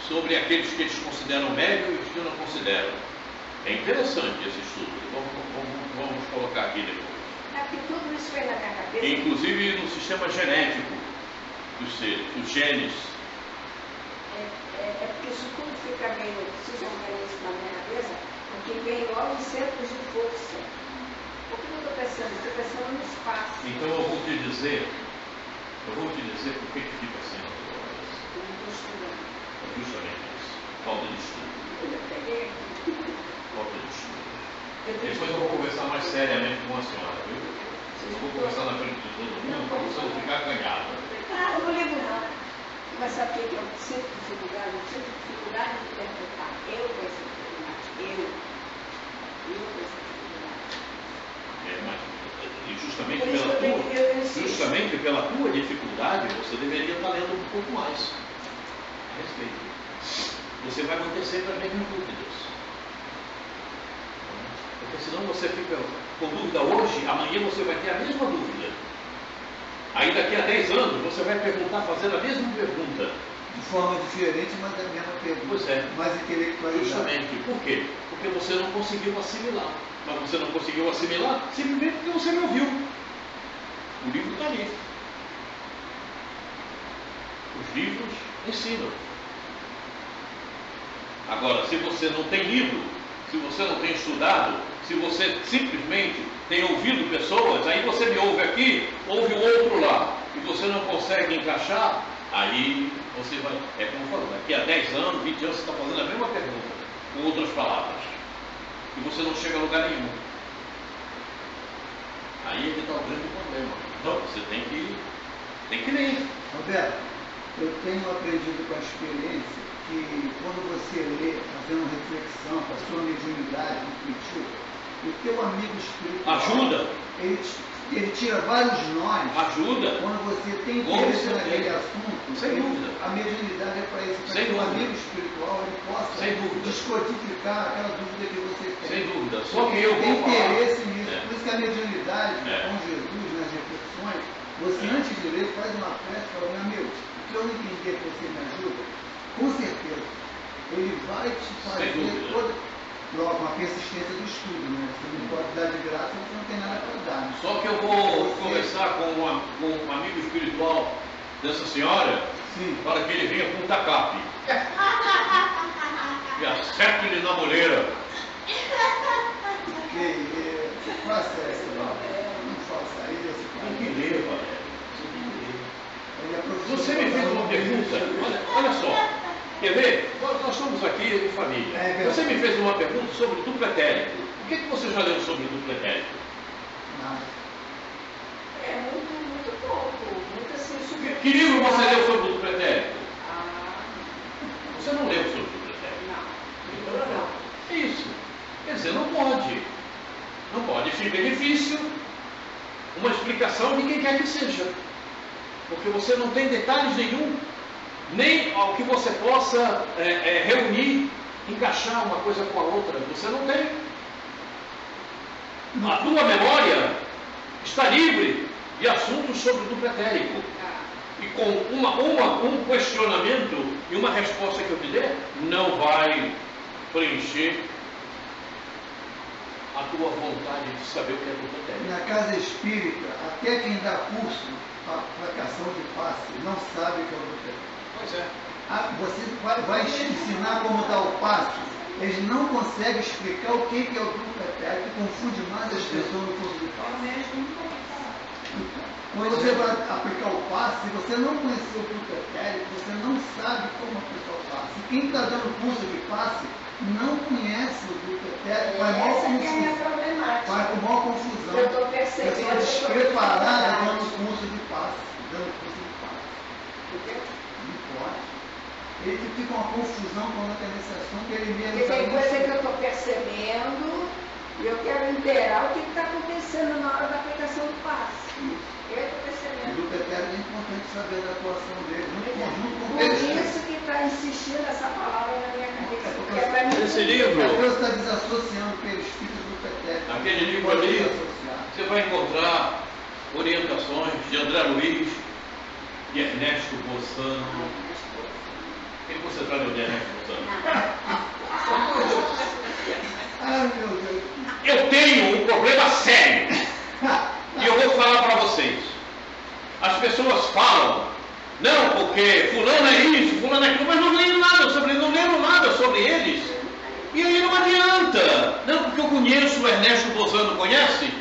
sobre aqueles que eles consideram médium e os que não consideram. É interessante esse estudo, vamos colocar aqui depois. É que tudo isso vem na minha cabeça. Inclusive no sistema genético dos seres, os genes. É porque isso tudo fica meio desorganizado na minha cabeça, porque vem logo em centros de força. O que eu estou pensando? Estou pensando no espaço. Então eu vou te dizer por que fica assim na tua cabeça. Eu não estou estudando. É justamente isso. Falta de estudo. Eu peguei aqui. Falta de estudo. Depois eu vou conversar mais seriamente com a senhora, viu? Eu vou conversar na frente de todo mundo para você não ficar ganhada. Ah, eu não ligo não. Mas sabe o que eu sinto dificuldade? Eu sinto dificuldade de interpretar. Eu com essa dificuldade. Eu com essa dificuldade. Mas, e justamente pela tua dificuldade, você deveria estar lendo um pouco mais a respeito. Você vai manter sempre as mesmas dúvidas. Porque Porque senão você fica com dúvida hoje, amanhã você vai ter a mesma dúvida. Aí daqui a 10 anos você vai perguntar, fazendo a mesma pergunta. De forma diferente, mas a mesma pergunta. Pois é. Mais intelectualizada. Justamente. Por quê? Porque você não conseguiu assimilar. Mas você não conseguiu assimilar simplesmente porque você não ouviu. O livro está ali. Os livros ensinam. Agora, se você não tem lido, se você não tem estudado, se você simplesmente tem ouvido pessoas, aí você me ouve aqui, ouve o outro lá, e você não consegue encaixar, aí você vai, é como eu falo, daqui a 10 anos, 20 anos, você está fazendo a mesma pergunta, com outras palavras, e você não chega a lugar nenhum. Aí é que está o grande problema. Então, você tem que ler. Roberto, eu tenho aprendido com a experiência que quando você lê, fazendo reflexão, com a sua mediunidade intuitiva, o teu amigo espiritual Ajuda. Ele tira vários nós. Ajuda. Quando você tem interesse naquele assunto, sem dúvida. A mediunidade é para isso, para que o amigo espiritual ele possa descodificar aquela dúvida que você tem. Sem dúvida. Só que eu tem vou falar. interesse nisso. Por isso que a mediunidade com Jesus, nas reflexões, você antes de ler faz uma prece e fala, meu amigo, o que eu não entender que você me ajuda, com certeza, ele vai te fazer toda uma persistência do estudo, né? Você não pode dar de graça, você não tem nada para dar. Só que eu vou conversar com um amigo espiritual dessa senhora, sim, para que ele venha com um tacape. E acerte ele na moleira. Você faça essa, não faça isso. Tem que ler, Valério. Você me fez uma pergunta, olha só. Quer ver? Nós estamos aqui em família. Você me fez uma pergunta sobre duplo etérico. O que você já leu sobre duplo etérico? Nada. É muito pouco. Muito assim. Que livro você leu sobre duplo etérico? Ah. Você não leu sobre duplo etérico? Não. Então não. É isso. Quer dizer, não pode. Não pode. Fica difícil uma explicação de quem quer que seja. Porque você não tem detalhes nenhum. Nem ao que você possa reunir, encaixar uma coisa com a outra. Você não tem. A tua memória está livre de assuntos sobre o duplo etérico. E com um questionamento e uma resposta que eu te der, não vai preencher a tua vontade de saber o que é duplo etérico. Na casa espírita, até quem dá curso para aplicação de passe não sabe o que é o duplo etérico. Pois é. Você vai ensinar como dar o passe, eles não conseguem explicar o que é o duplo etérico, confunde mais as pessoas no curso de passe. Quando você vai aplicar o passe, se você não conhecer o duplo etérico, você não sabe como aplicar o passe. E quem está dando curso de passe não conhece o duplo etérico, vai maior confusão. Vai com maior confusão. Eu estou percebendo. Pessoa despreparada dando curso de passe. Entendeu? Não pode. Ele fica uma confusão quando entra nesse assunto, ele mesmo. Porque tem coisa que eu estou percebendo e eu quero inteirar o que está acontecendo na hora da aplicação do passe. Eu estou percebendo. O duplo etérico é importante saber da atuação dele, junto com Por isso que está insistindo essa palavra na minha cabeça. Porque é para mim. Esse livro, Deus está desassociando pelos filhos do duplo etérico. aquele livro ali, você vai encontrar orientações de André Luiz e Ernesto Bossano. Quem você trabalhou de Ernesto Bossano? Ai, meu Deus. Eu tenho um problema sério. E eu vou falar para vocês. As pessoas falam, não, porque fulano é isso, fulano é aquilo, mas não leram nada sobre eles. E aí não adianta. Não, porque eu conheço o Ernesto Bossano, conhece?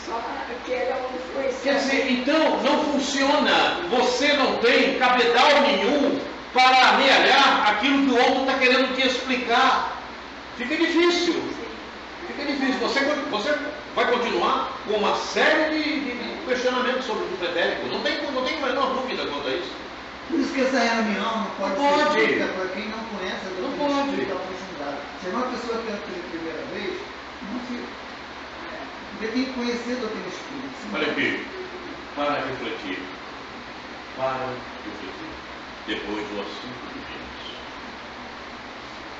Só porque ele é um influenciador. Quer dizer, então não funciona. Você não tem cabedal nenhum para amealhar aquilo que o outro está querendo te explicar. Fica difícil. Fica difícil. Você vai continuar com uma série de questionamentos sobre o duplo etérico. Não tem a menor dúvida quanto a isso. Por isso que essa reunião não pode ser feita para quem não conhece a doutrina espírita aprofundada. Se é uma pessoa que entra pela primeira vez, não fica. Porque tem que conhecer a doutrina espírita. Olha aqui, para refletir. Depois do assunto de Deus.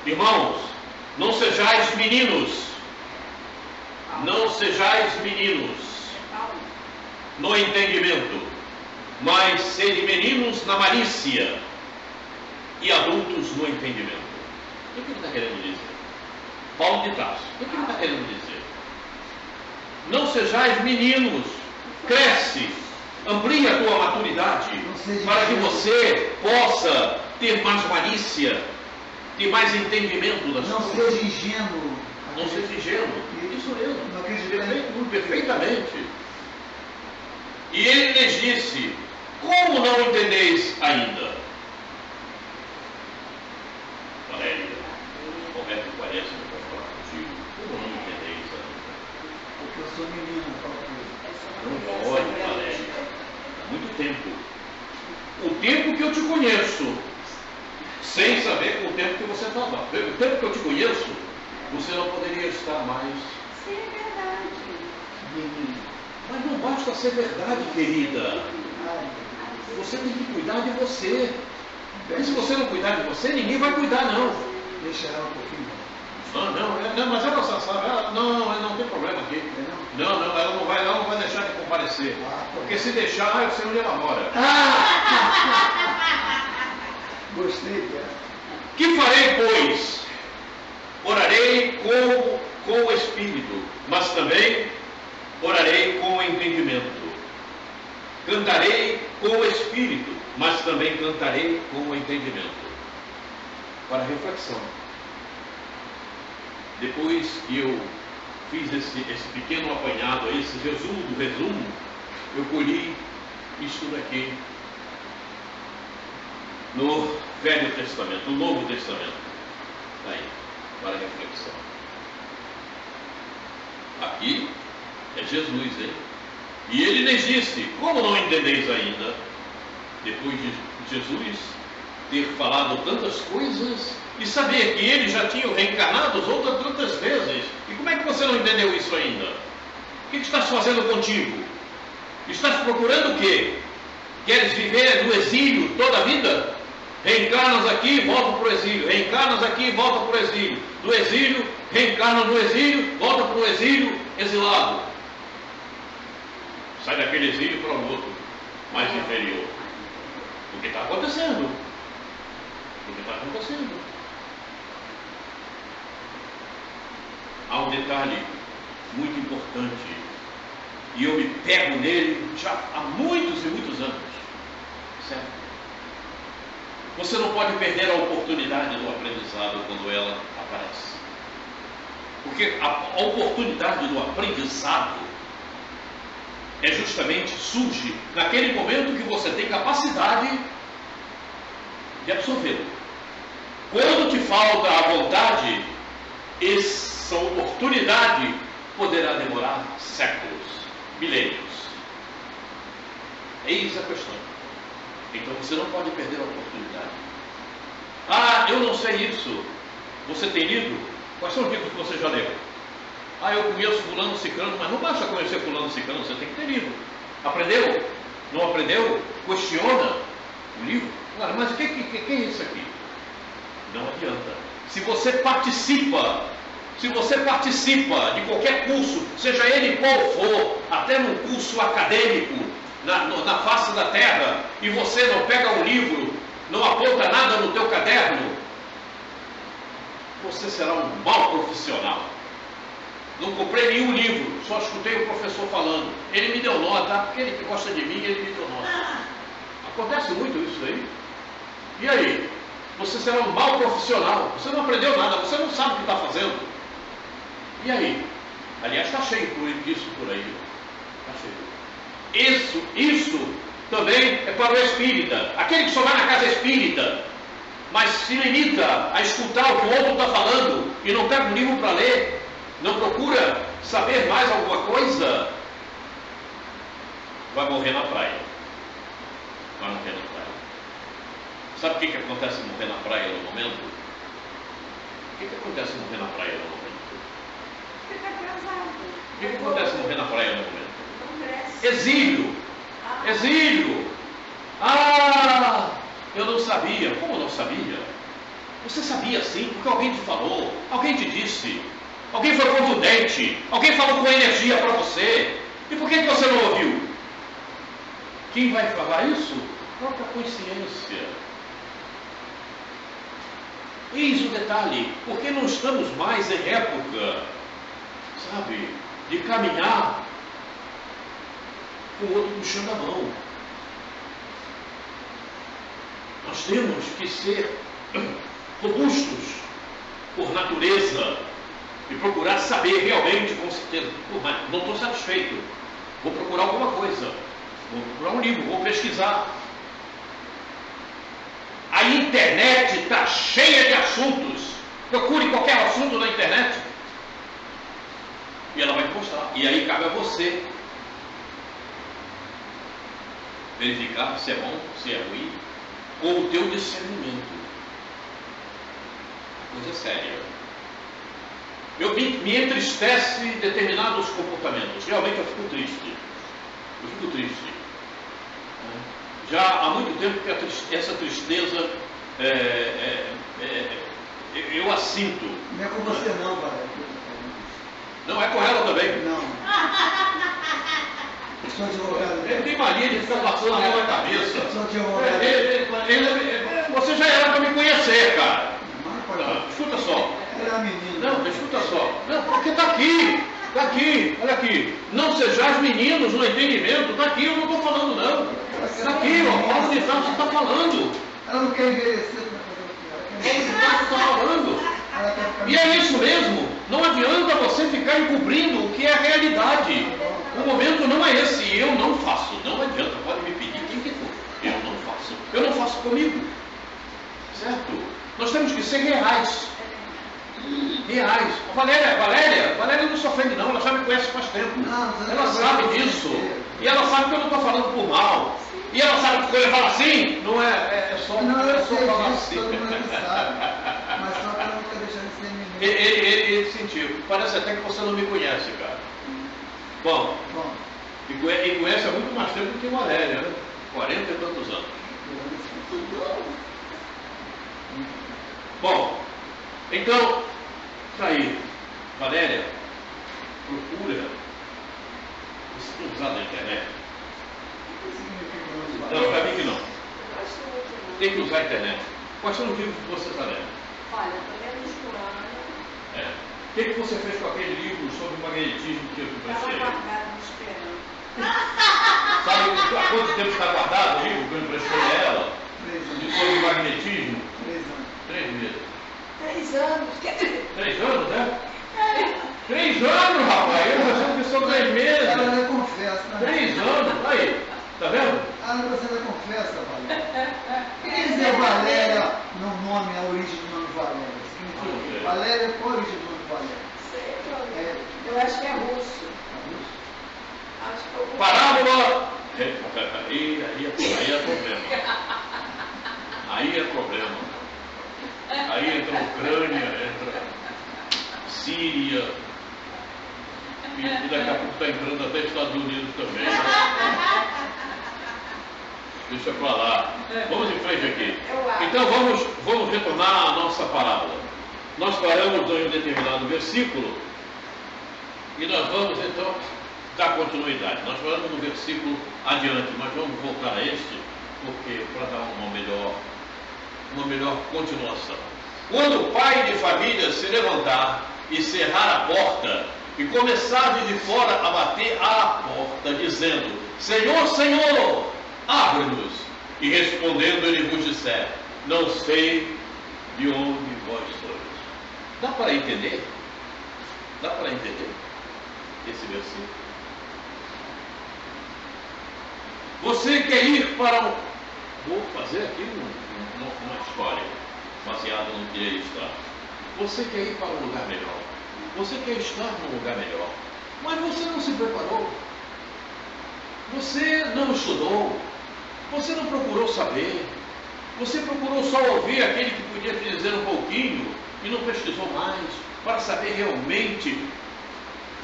Irmãos, não sejais meninos, Não sejais meninos no entendimento, mas sede meninos na malícia e adultos no entendimento. O que ele está querendo dizer? Paulo de Tarso. O que ele está querendo dizer? Não sejais meninos, cresce, amplia a tua maturidade, para que você possa ter mais malícia, ter mais entendimento das coisas. Não seja ingênuo. Não seja ingênuo. Isso mesmo. Perfeitamente. E ele lhes disse: como não entendeis ainda? Valéria, Roberto parece que vai falar contigo. Como não entendeis ainda? Porque eu sou menino, fala coisa. Não pode, Valéria. Há muito tempo. O tempo que eu te conheço, sem saber com o tempo que você está lá. O tempo que eu te conheço, você não poderia estar mais. Sim, é verdade. Menino. Mas não basta ser verdade, querida. Você tem que cuidar de você. E se você não cuidar de você, ninguém vai cuidar, não. Deixa ela um pouquinho. Não, mas ela sabe, não tem problema aqui. Não, ela não vai deixar de comparecer. Porque se deixar, eu sei onde ela mora. Gostei dela. Que farei, pois? Orarei com o Espírito, mas também orarei com o entendimento. Cantarei com o Espírito, mas também cantarei com o entendimento. Para reflexão. Depois que eu fiz esse pequeno apanhado, esse resumo do resumo, eu colhi isto daqui no Velho Testamento, no Novo Testamento. Está aí, para reflexão. Aqui é Jesus, hein? E ele lhes disse: como não entendeis ainda? Depois de Jesus ter falado tantas coisas e saber que ele já tinha reencarnado outras tantas vezes. E como é que você não entendeu isso ainda? O que estás fazendo contigo? Estás procurando o quê? Queres viver no exílio toda a vida? Reencarnas aqui, volta para o exílio. Reencarnas aqui, volta para o exílio. Do exílio, reencarnas no exílio, volta para o exílio, exilado. Sai daquele exílio para o outro, mais inferior. O que está acontecendo? O que está acontecendo? Há um detalhe muito importante, e eu me pego nele já há muitos e muitos anos. Certo? Você não pode perder a oportunidade do aprendizado quando ela aparece. Porque a oportunidade do aprendizado é justamente, surge naquele momento que você tem capacidade de absorvê-lo. Quando te falta a vontade, essa oportunidade poderá demorar séculos, milênios. Eis a questão. Então você não pode perder a oportunidade. Ah, eu não sei isso. Você tem lido? Quais são os livros que você já leu? Ah, eu conheço fulano, ciclano, mas não basta conhecer fulano, ciclano, você tem que ter lido. Aprendeu? Não aprendeu? Questiona o livro. Claro, mas o que é isso aqui? Não adianta. Se você participa de qualquer curso, seja ele qual for, até num curso acadêmico, na face da terra, e você não pega um livro, não aponta nada no teu caderno, você será um mau profissional. Não comprei nenhum livro, só escutei o professor falando. Ele me deu nota, porque ele que gosta de mim, ele me deu nota. Acontece muito isso aí. E aí? Você será um mau profissional. Você não aprendeu nada, você não sabe o que está fazendo. E aí? Aliás, está cheio disso por aí. Está cheio. Isso também é para o espírita. Aquele que só vai na casa espírita, mas se limita a escutar o que o outro está falando e não pega um livro para ler, não procura saber mais alguma coisa, vai morrer na praia. Vai morrer na praia. Sabe o que acontece morrer na praia no momento? O que acontece morrer na praia no momento? Fica atrasado. O que acontece morrer na praia no momento? Não cresce. Exílio! Exílio! Ah! Eu não sabia. Como não sabia? Você sabia sim, porque alguém te falou, alguém te disse. alguém foi contundente, alguém falou com energia para você. E por que você não ouviu? Quem vai falar isso? A própria consciência. Eis o detalhe, porque não estamos mais em época, sabe, de caminhar com o outro puxando a mão. Nós temos que ser robustos por natureza e procurar saber realmente, com certeza, não estou satisfeito, vou procurar alguma coisa, vou procurar um livro, vou pesquisar. A internet está cheia de assuntos. Procure qualquer assunto na internet e ela vai mostrar. E aí cabe a você verificar se é bom, se é ruim, ou o teu discernimento. A coisa é séria. Me entristece determinados comportamentos. Realmente eu fico triste. Já há muito tempo que essa tristeza eu a sinto. Não é com você não, Valério. Não é com ela também. Não. Eu sou advogado. Ele tem mania de ficar passando a mão na cabeça. Eu sou advogado. Você já era para me conhecer, cara. Não, escuta só. Era menina. Não, escuta só. Não, porque está aqui. Está aqui, olha aqui. Não sejais meninos no entendimento. Está aqui, eu não estou falando não. Está aqui, ó. Paulo de Tarso está falando. Ela não quer envelhecer. Paulo de Tarso está falando. E é isso mesmo. Não adianta você ficar encobrindo o que é a realidade. O momento não é esse. Eu não faço. Não adianta. Pode me pedir quem que for. Eu não faço. Eu não faço comigo. Certo? Nós temos que ser reais. Reais. Valéria não se ofende não, ela já me conhece faz tempo. Ela sabe disso. E ela sabe que eu não estou falando por mal. E ela sabe que quando eu falo assim, não é só falar assim. Todo mundo sabe. Mas só para não estar deixando de ser menino. Ele sentiu. Parece até que você não me conhece, cara. Bom. E conhece há muito mais tempo do que Valéria, né? 40 e tantos anos. Bom, então, tá aí, Valéria, procura. Você tem usado a internet? Não, para mim que não. Tem que usar a internet. Quais são os livros que você está lendo? Olha, estou lendo Joana. O que você fez com aquele livro sobre o magnetismo que eu te Estava emprestei? guardado me esperando. Sabe há quanto tempo está guardado o livro que eu emprestei a ela? 3 anos. Sobre o magnetismo? 3 anos. 3 meses. 3 anos. 3 anos, né? 3 anos, rapaz! Eu achando que são 3 meses. Ela não confessa. 3 anos, aí, tá vendo? Você não confessa, Valéria. O que quer dizer Valéria no nome, a origem do nome Valéria? Significa Valéria, qual a origem do nome Valéria? Sei, eu acho que é russo. Acho que eu... Parábola! Aí é problema. Aí é problema. Aí entra a Ucrânia, entra a Síria, e daqui a pouco está entrando até Estados Unidos também. Deixa eu falar. Vamos em frente aqui. Então vamos retornar à nossa parábola. Nós paramos em um determinado versículo e nós vamos então dar continuidade. Nós paramos no versículo adiante, mas vamos voltar a este, porque para dar uma melhor continuação. Quando o pai de família se levantar e cerrar a porta e começar de fora a bater à porta, dizendo: Senhor, Senhor, abre-nos. E respondendo ele vos disser: não sei de onde vós sois. Dá para entender? Dá para entender esse versículo? Você quer ir para um... Vou fazer aqui uma história baseada no que ele está. Você quer ir para um lugar melhor. Você quer estar num lugar melhor. Mas você não se preparou. Você não estudou. Você não procurou saber. Você procurou só ouvir aquele que podia te dizer um pouquinho e não pesquisou mais para saber realmente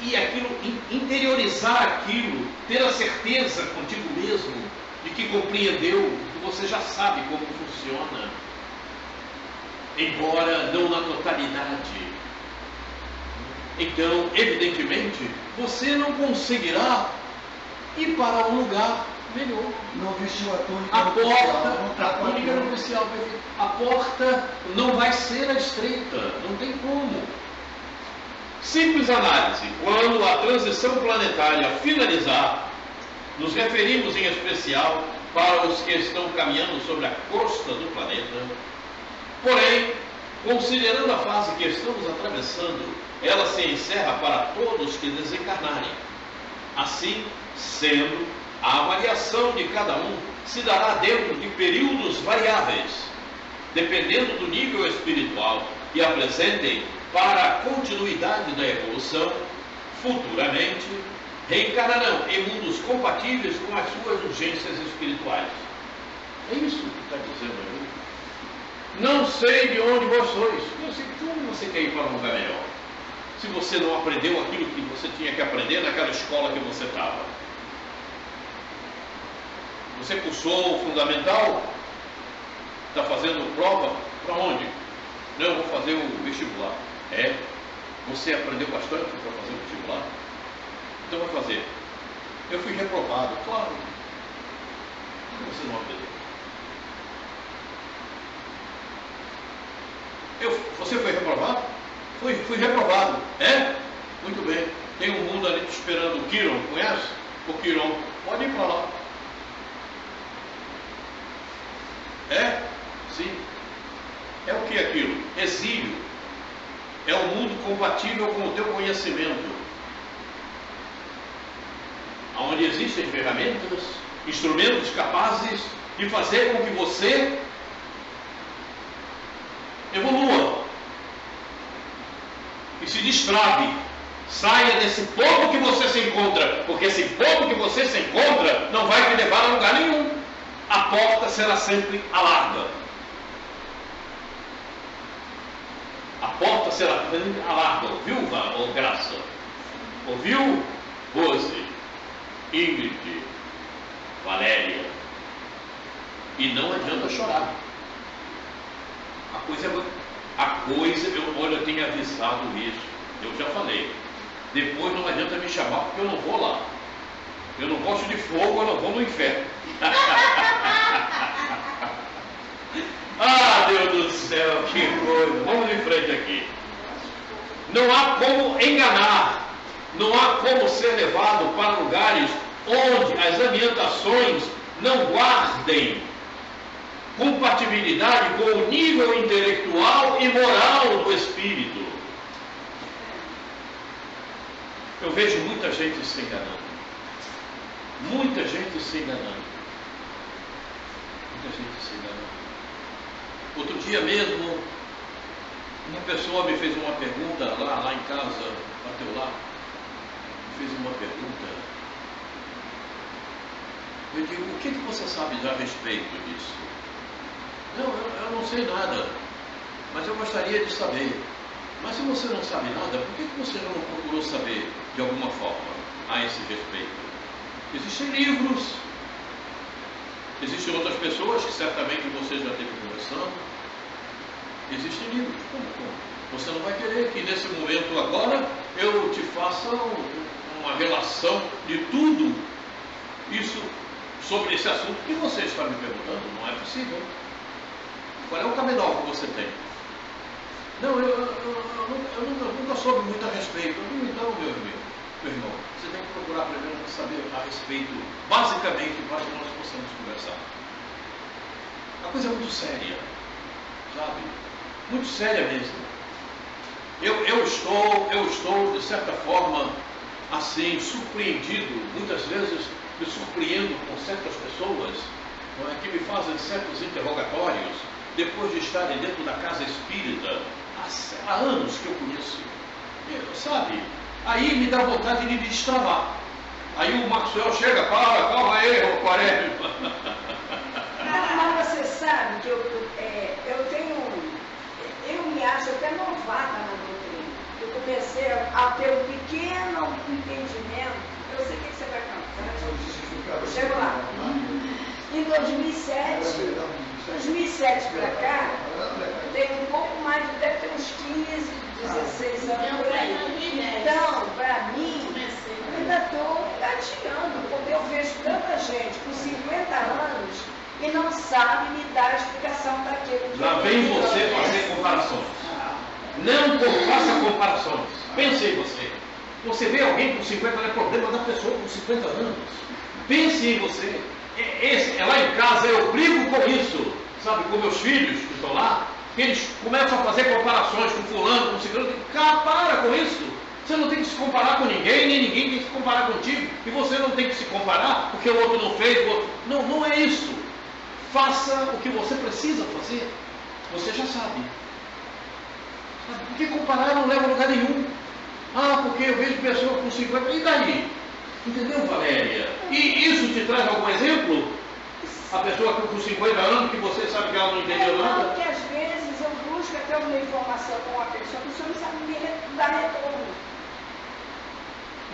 e aquilo, interiorizar aquilo, ter a certeza contigo mesmo de que compreendeu, que você já sabe como funciona, embora não na totalidade. então, evidentemente, você não conseguirá ir para um lugar melhor. Não vestiu a túnica A nupcial, porta, não tá a com a túnica túnica. nupcial, a porta não vai ser a estreita, não tem como. Simples análise. Quando a transição planetária finalizar, nos referimos em especial para os que estão caminhando sobre a crosta do planeta. Porém, considerando a fase que estamos atravessando, ela se encerra para todos que desencarnarem. Assim sendo, a avaliação de cada um se dará dentro de períodos variáveis, dependendo do nível espiritual que apresentem para a continuidade da evolução. Futuramente, reencarnarão em mundos compatíveis com as suas urgências espirituais. É isso que está dizendo aí. Não sei de onde vós sois. Eu sei como você quer ir para um lugar melhor, se você não aprendeu aquilo que você tinha que aprender naquela escola que você estava. Você cursou o fundamental? Está fazendo prova? Para onde? Não, eu vou fazer o vestibular. É? Você aprendeu bastante para fazer o vestibular? Então vai fazer. Eu fui reprovado, claro. Por que você não aprendeu? Você foi reprovado? Fui reprovado. É? Muito bem. Tem um mundo ali te esperando. O Quiron, conhece? O Quiron. Pode ir para lá. É? Sim. É o que aquilo? Exílio. É um mundo compatível com o teu conhecimento, onde existem ferramentas, instrumentos capazes de fazer com que você evolua e se destrave, saia desse ponto que você se encontra, porque esse ponto que você se encontra não vai te levar a lugar nenhum. A porta será sempre a larga. A porta será sempre a larga. Ouviu, Graça? Ouviu, Rose, Ingrid, Valéria? E não adianta chorar. Olha, eu tenho avisado isso. Eu já falei. Depois não adianta me chamar porque eu não vou lá. Eu não gosto de fogo, eu não vou no inferno. Ah, Deus do céu, que coisa. Vamos em frente aqui. Não há como enganar. Não há como ser levado para lugares onde as ambientações não guardem compatibilidade com o nível intelectual e moral do espírito. Eu vejo muita gente se enganando. Muita gente se enganando. Muita gente se enganando. Outro dia mesmo, uma pessoa me fez uma pergunta lá em casa, bateu lá, me fez uma pergunta. Eu digo, o que você sabe a respeito disso? Não, eu não sei nada, mas eu gostaria de saber. Mas se você não sabe nada, por que você não procurou saber de alguma forma a esse respeito? Existem livros, existem outras pessoas que certamente você já esteve conversando. Existem livros. Como? Você não vai querer que nesse momento agora eu te faça uma relação de tudo isso sobre esse assunto que você está me perguntando. Não é possível. Qual é o cabedal que você tem? Não, eu nunca soube muito a respeito. Então, meu irmão, você tem que procurar primeiro saber a respeito, basicamente, para que nós possamos conversar. A coisa é muito séria, sabe? Muito séria mesmo. Eu estou, de certa forma, assim, surpreendido. Muitas vezes me surpreendo com certas pessoas, não é, que me fazem certos interrogatórios, depois de estarem dentro da casa espírita há anos que eu conheço. Sabe? Aí me dá vontade de me destravar. Aí o Maxwell chega, calma aí, ô Quaresma. Mas você sabe que eu me acho até novata na doutrina. Eu comecei a ter um pequeno entendimento. Eu sei o que você vai cantar. Eu chego lá. Em 2007 para cá, tem um pouco mais, deve ter uns 15, 16 anos por aí. Então, para mim, eu ainda estou engatinhando, porque eu vejo tanta gente com 50 anos e não sabe me dar a explicação daquilo que Lá vem você fazer comparações. Não faça comparações. Pense em você. Você vê alguém com 50 anos, é problema da pessoa com 50 anos. Pense em você. Lá em casa eu brigo com isso, sabe, com meus filhos que estão lá, que eles começam a fazer comparações com fulano, com ciclano. Cara, para com isso. Você não tem que se comparar com ninguém, nem ninguém tem que se comparar contigo. E você não tem que se comparar porque o outro não fez, o outro... Não é isso. Faça o que você precisa fazer. Você já sabe. Porque comparar não leva a lugar nenhum. Porque eu vejo pessoas com 50, e daí? Entendeu, Valéria? E isso te traz algum exemplo? A pessoa com 50 anos, que você sabe que ela não entendeu nada? Porque às vezes eu busco até uma informação com uma pessoa não sabe me dar retorno.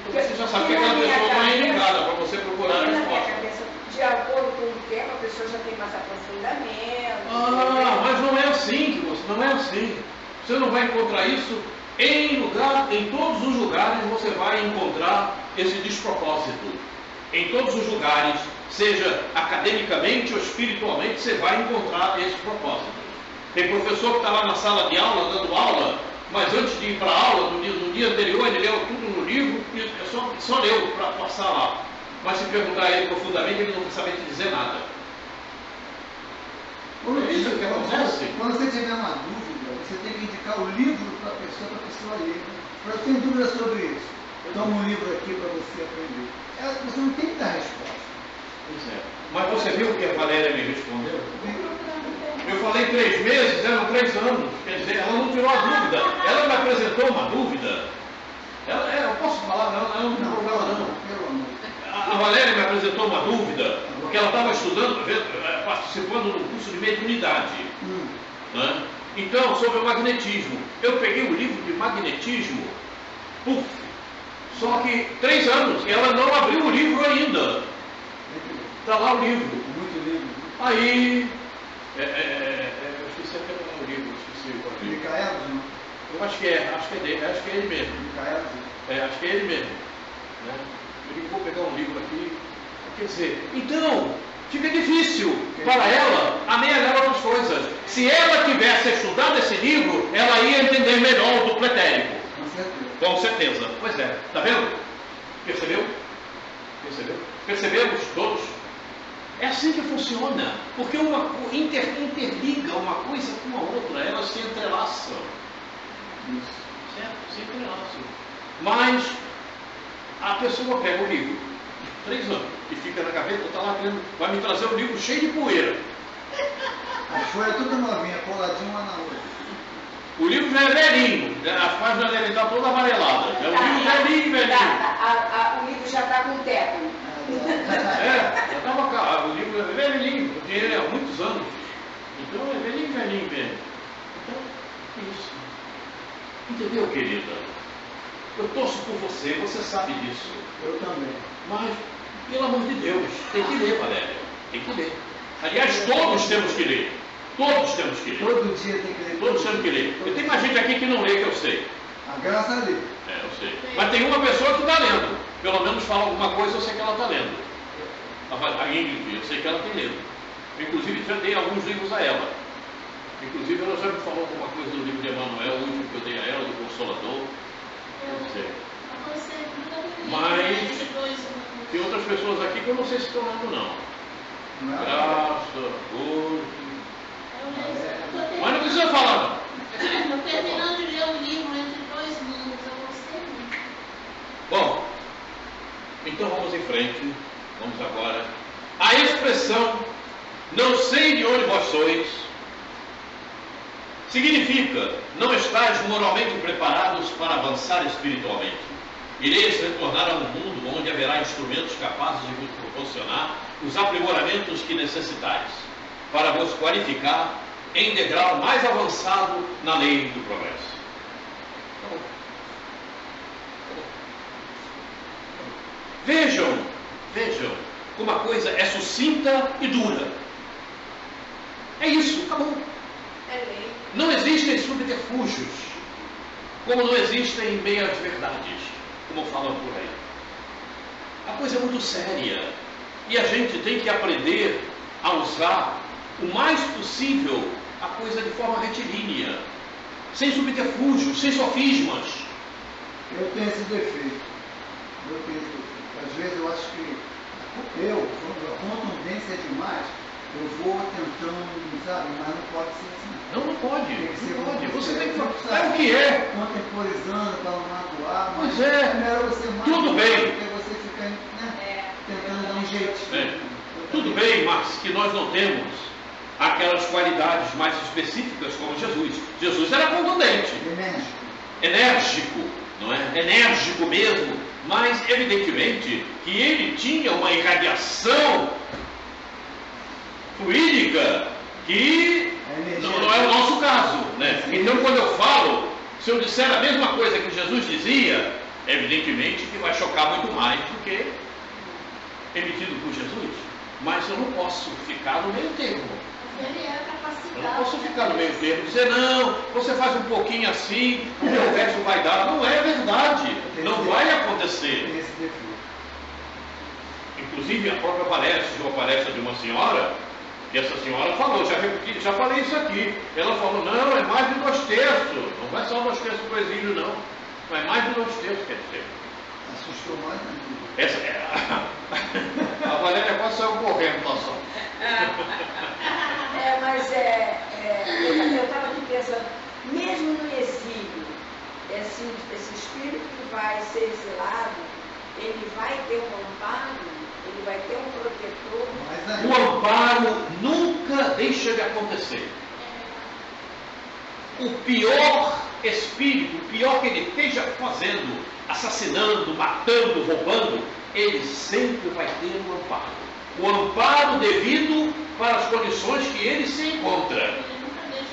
Então você já sabe que aquela pessoa não é indicada para você procurar a resposta. De acordo com o tempo, a pessoa já tem mais aprofundamento. Mas não é assim não é assim. Você não vai encontrar isso em todos os lugares você vai encontrar esse despropósito. Em todos os lugares, seja academicamente ou espiritualmente, você vai encontrar esse propósito. Tem professor que está lá na sala de aula, dando aula, mas antes de ir para a aula, no dia anterior, ele leu tudo no livro e só leu para passar lá. Mas se perguntar a ele profundamente, ele não vai saber te dizer nada. É isso que acontece. Quando você tiver uma dúvida, você tem que indicar o livro para a pessoa ler. Eu tenho dúvida sobre isso. Toma um livro aqui para você aprender. Você não tem que dar resposta. Pois é. Mas você viu o que a Valéria me respondeu? Eu falei 3 meses, eram 3 anos. Quer dizer, ela não tirou a dúvida. Ela me apresentou uma dúvida. Eu posso falar? Não tem problema não. A Valéria me apresentou uma dúvida, porque ela estava estudando, participando do curso de mediunidade. Né? Então, sobre o magnetismo. Eu peguei o livro de magnetismo, só que 3 anos, e ela não abriu o livro ainda. Está lá o livro. Muito livro. Aí, eu esqueci até o livro, o livro. Micaelos, não? Eu acho que é ele mesmo. Micaelos? Acho que é ele mesmo. Né? Eu digo, vou pegar um livro aqui. Quer dizer, então, fica difícil para ela amealhar outras coisas. Se ela tivesse estudado esse livro, ela ia entender melhor o duplo etérico. Com certeza. Pois é. Está vendo? Percebeu? Percebemos todos? É assim que funciona. Porque uma interliga uma coisa com a outra. Elas se entrelaçam. Certo? Se entrelaçam. Mas a pessoa pega o livro, 3 anos, e fica na gaveta, está lá vendo, vai me trazer um livro cheio de poeira. As folhas tudo novinha, coladinha uma na outra. O livro já é velhinho, as páginas devem estar todas amareladas. É um livro velhinho. O livro já está com teto. Já estava cá, o livro é velhinho, eu tinha ele há muitos anos. Então é velhinho mesmo. Então, é isso. Entendeu, querida? Eu torço por você, você sabe disso. Eu também. Mas, pelo amor de Deus, tem que ler, Valéria. Tem que ler. Aliás, todos temos que ler. Todos temos que ler. Todo dia tem que ler. Todos temos que ler. Eu tenho mais gente aqui que não lê, que eu sei. Graças a Deus. Eu sei. Mas tem uma pessoa que está lendo. Pelo menos fala alguma coisa, eu sei que ela está lendo. A Ingrid, eu sei que ela tem lido. Inclusive, já dei alguns livros a ela. Inclusive, ela já me falou alguma coisa do livro de Emmanuel, o último que eu dei a ela, do Consolador. Não sei. Mas tem outras pessoas aqui que eu não sei se estão lendo, não. Graça, hoje. Mas não precisa falar, não. Estou terminando de ler um livro Entre 2 Mundos. Eu gostei muito. Bom, então vamos em frente. Vamos agora. A expressão não sei de onde vós sois significa não estáis moralmente preparados para avançar espiritualmente. Ireis retornar a um mundo onde haverá instrumentos capazes de vos proporcionar os aprimoramentos que necessitais, para vos qualificar em degrau mais avançado na lei do progresso. Vejam como a coisa é sucinta e dura. É isso, acabou. É lei. Não existem subterfúgios, como não existem meias verdades, como falam por aí. A coisa é muito séria e a gente tem que aprender a usar o mais possível a coisa de forma retilínea, sem subterfúgios, sem sofismas. Eu tenho esse defeito. Às vezes eu acho que quando a contundência é demais, eu vou tentando, sabe, mas não pode ser assim. Não pode. Tem que ser Não pode. Você tem que sabe, falar. É o que é. Contemporizando para não magoar, mas Pois é. melhor você magoar Tudo bem. porque você fica, né, tentando dar um jeitinho. É. Tudo bem, mas que nós não temos aquelas qualidades mais específicas como Jesus. Jesus era contundente, enérgico, não é? Enérgico mesmo, mas evidentemente que ele tinha uma irradiação fluídica que não é o nosso caso, né? Então, quando eu falo, se eu disser a mesma coisa que Jesus dizia, evidentemente que vai chocar muito mais do que emitido por Jesus. Mas eu não posso ficar no meio termo. Ele era Eu capacitado. não posso ficar no meio termo e dizer, não, você faz um pouquinho assim, o meu resto vai dar. Não é verdade. Não vai acontecer. Tem esse defeito. Inclusive, a própria palestra, uma palestra de uma senhora, que essa senhora falou, já falei isso aqui. Ela falou, não, é mais de 2 terços. Não vai só 2 terços para o exílio, não. Mas mais de 2 terços, quer dizer. Assustou mais ainda. Essa é a Valéria quase saiu correndo, passou. Mas eu estava aqui pensando, mesmo no exílio, esse espírito que vai ser exilado, ele vai ter um amparo, ele vai ter um protetor. O amparo nunca deixa de acontecer. O pior espírito, o pior que ele esteja fazendo, assassinando, matando, roubando, ele sempre vai ter um amparo. O amparo devido para as condições que ele se encontra.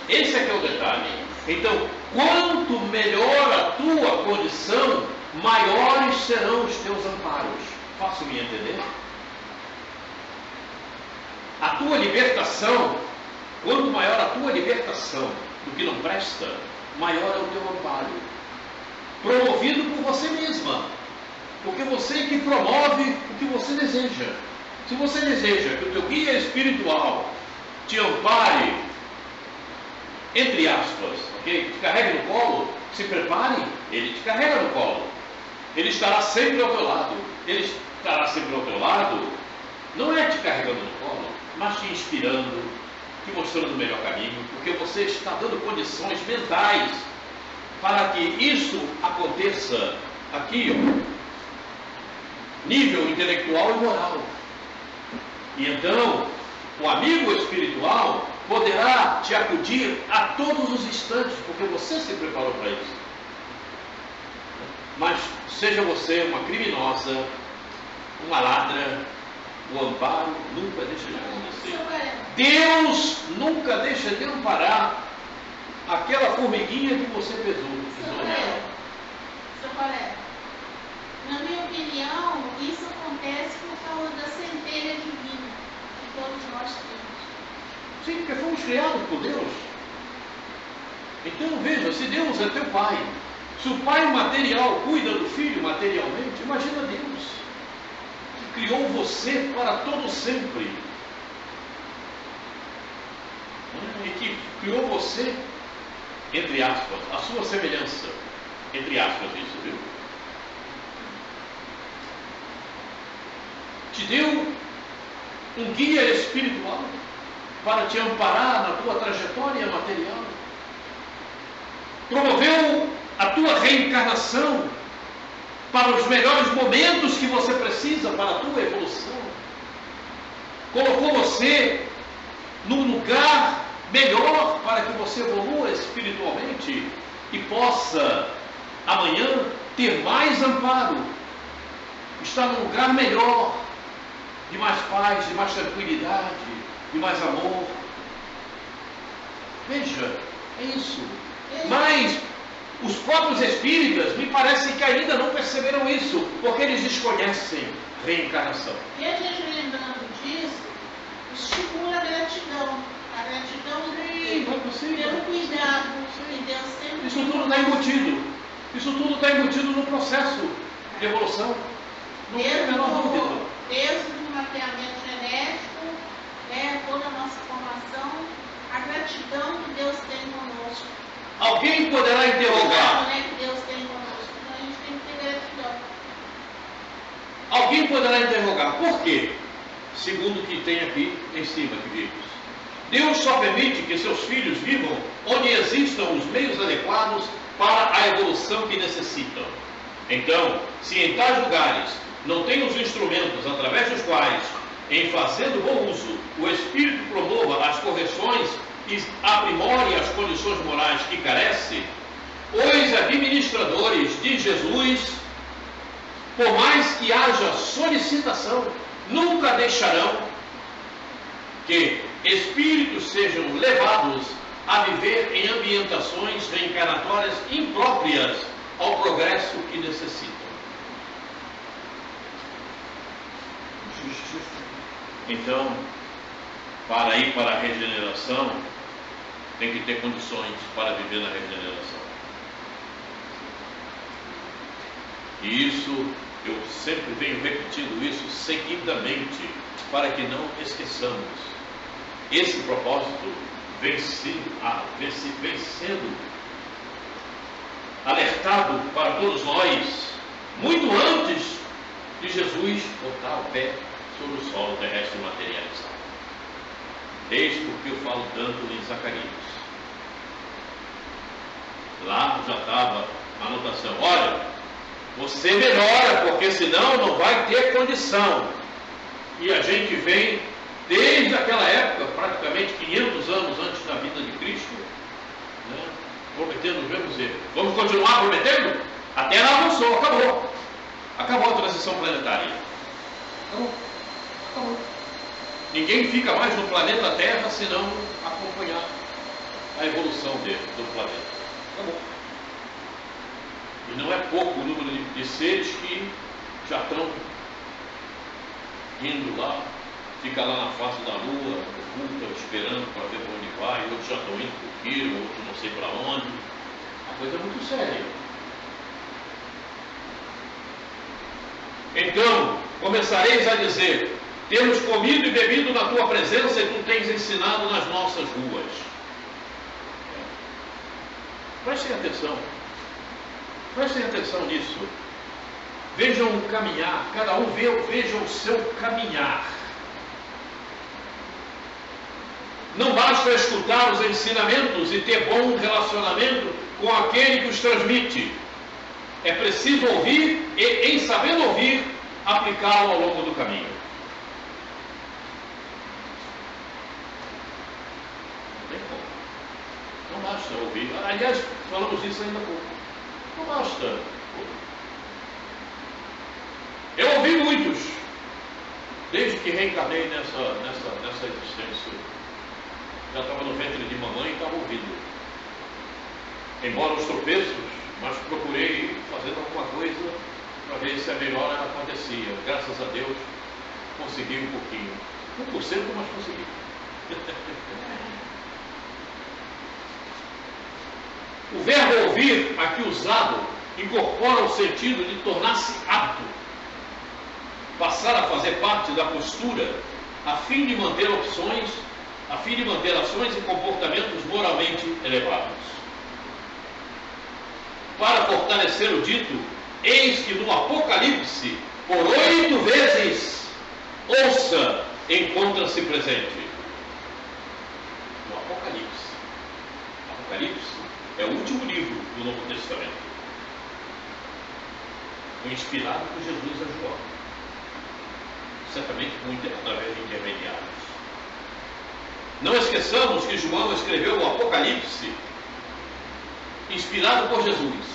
Esse é que é o detalhe. Então, quanto melhor a tua condição, maiores serão os teus amparos. Faço-me entender? A tua libertação, quanto maior a tua libertação do que não presta, maior é o teu amparo. Promovido por você mesma. Porque você é que promove o que você deseja. Se você deseja que o teu guia espiritual te ampare, entre aspas, ok? Te carregue no colo, se prepare, ele te carrega no colo. Ele estará sempre ao teu lado. Ele estará sempre ao teu lado, não é te carregando no colo, mas te inspirando, te mostrando o melhor caminho, porque você está dando condições mentais para que isso aconteça aqui, nível intelectual e moral. E então, o amigo espiritual poderá te acudir a todos os instantes, porque você se preparou para isso. Mas seja você uma criminosa, uma ladra, o amparo nunca deixa de acontecer. Deus nunca deixa de amparar aquela formiguinha que você pisou nela. Seu colega, na minha opinião, isso acontece por causa da centelha divina que todos nós temos. Sim, porque fomos criados por Deus. Então veja, se Deus é teu pai, se o pai material cuida do filho materialmente, imagina Deus, que criou você para todo sempre. E que criou você, entre aspas, a sua semelhança. Entre aspas isso, viu? Te deu um guia espiritual para te amparar na tua trajetória material. Promoveu a tua reencarnação para os melhores momentos que você precisa para a tua evolução. Colocou você num lugar melhor para que você evolua espiritualmente e possa amanhã ter mais amparo, estar num lugar melhor, de mais paz, de mais tranquilidade, de mais amor. Veja, é isso. Mas os próprios espíritas me parece que ainda não perceberam isso, porque eles desconhecem reencarnação. E a gente lembrando disso, estimula a gratidão. A gratidão Sim, não é possível. pelo cuidado que Deus sempre Isso tudo está embutido. Isso tudo está embutido no processo de evolução. Não tem a menor dúvida. Desde o mapeamento genético, toda a nossa formação, a gratidão que Deus tem conosco. Alguém poderá interrogar. Que Deus tem conosco. Então a gente tem que ter gratidão. Alguém poderá interrogar. Por quê? Segundo o que tem aqui em cima que vimos. Deus só permite que seus filhos vivam onde existam os meios adequados para a evolução que necessitam. Então, se em tais lugares não tem os instrumentos através dos quais, em fazendo bom uso, o Espírito promova as correções e aprimore as condições morais que carece, os administradores de Jesus, por mais que haja solicitação, nunca deixarão que espíritos sejam levados a viver em ambientações reencarnatórias impróprias ao progresso que necessitam. Justiça. Então, para ir para a regeneração, tem que ter condições para viver na regeneração. E isso, eu sempre venho repetindo isso seguidamente, para que não esqueçamos. Esse propósito vem sendo alertado para todos nós, muito antes de Jesus botar o pé sobre o solo terrestre materializado. Eis porque eu falo tanto em Zacarias. Lá já estava a anotação: olha, você melhora, porque senão não vai ter condição. E a gente vem desde aquela época, praticamente 500 anos antes da vinda de Cristo, né, prometendo os mesmos erros. Vamos continuar prometendo? A Terra avançou, acabou. Acabou a transição planetária. Acabou. Ninguém fica mais no planeta Terra se não acompanhar a evolução do planeta. Acabou. E não é pouco o número de seres que já estão indo lá, fica lá na face da lua, oculta, esperando para ver para onde vai, outros já estão indo para o Quiro, outros não sei para onde. A coisa é muito séria. Então, começareis a dizer: temos comido e bebido na tua presença e tu tens ensinado nas nossas ruas. Prestem atenção nisso. Vejam o caminhar, cada um veja o seu caminhar. Não basta escutar os ensinamentos e ter bom relacionamento com aquele que os transmite. É preciso ouvir e, em sabendo ouvir, aplicá-lo ao longo do caminho. Não tem como. Não basta ouvir. Aliás, falamos disso ainda há pouco. Não basta. Eu ouvi muitos, desde que reencarnei nessa existência. Já estava no ventre de mamãe e estava ouvindo. Embora os tropeços, mas procurei fazer alguma coisa para ver se a melhora acontecia. Graças a Deus, consegui um pouquinho. 1%, mas consegui. O verbo ouvir, aqui usado, incorpora o sentido de tornar-se apto, passar a fazer parte da postura, a fim de manter ações e comportamentos moralmente elevados. Para fortalecer o dito, eis que no Apocalipse, por 8 vezes, ouça, encontra-se presente. No Apocalipse. Apocalipse é o último livro do Novo Testamento. Foi inspirado por Jesus a João. Certamente através de intermediários. Não esqueçamos que João escreveu o Apocalipse inspirado por Jesus.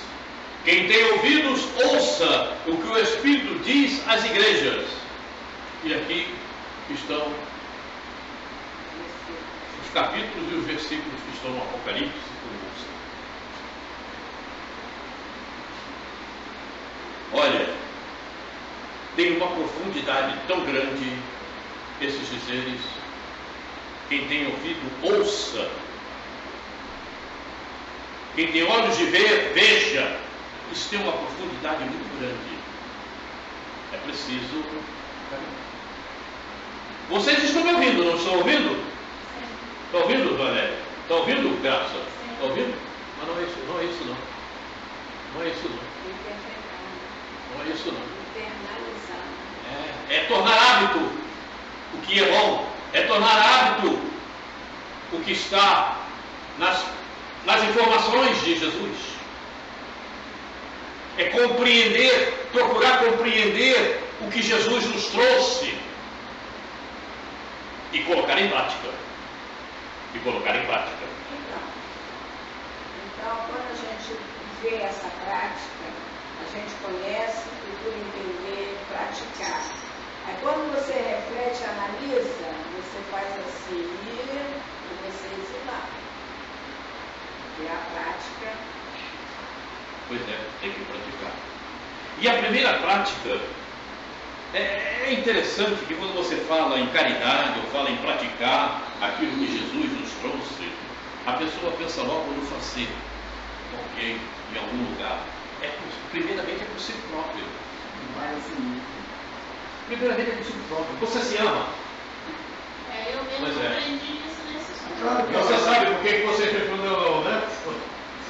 Quem tem ouvidos, ouça o que o Espírito diz às igrejas. E aqui estão os capítulos e os versículos que estão no Apocalipse. Olha, tem uma profundidade tão grande esses dizeres Quem tem ouvido, ouça. Quem tem olhos de ver, veja. Isso tem uma profundidade muito grande. É preciso. Vocês estão me ouvindo, não estão ouvindo? Está ouvindo, Valéria? Está ouvindo, Graça? Está ouvindo? Mas não é isso, não é isso não. Não é isso não. Não é isso não. É tornar hábito o que é bom. É tornar hábito o que está nas informações de Jesus. É compreender, procurar compreender o que Jesus nos trouxe e colocar em prática. E colocar em prática. Então, quando a gente vê essa prática, a gente conhece, procura entender, praticar. Aí quando você reflete, analisa, você faz assim, e você exilar. E a prática. Pois é, tem que praticar. E a primeira prática é interessante que quando você fala em caridade ou fala em praticar aquilo que Jesus nos trouxe, a pessoa pensa logo no fazer, ok, em algum lugar. Primeiramente é por si próprio. Primeiramente é por si próprio. Você se ama? Eu mesmo aprendi isso nesse estudo. Você sabe por que você respondeu não, né?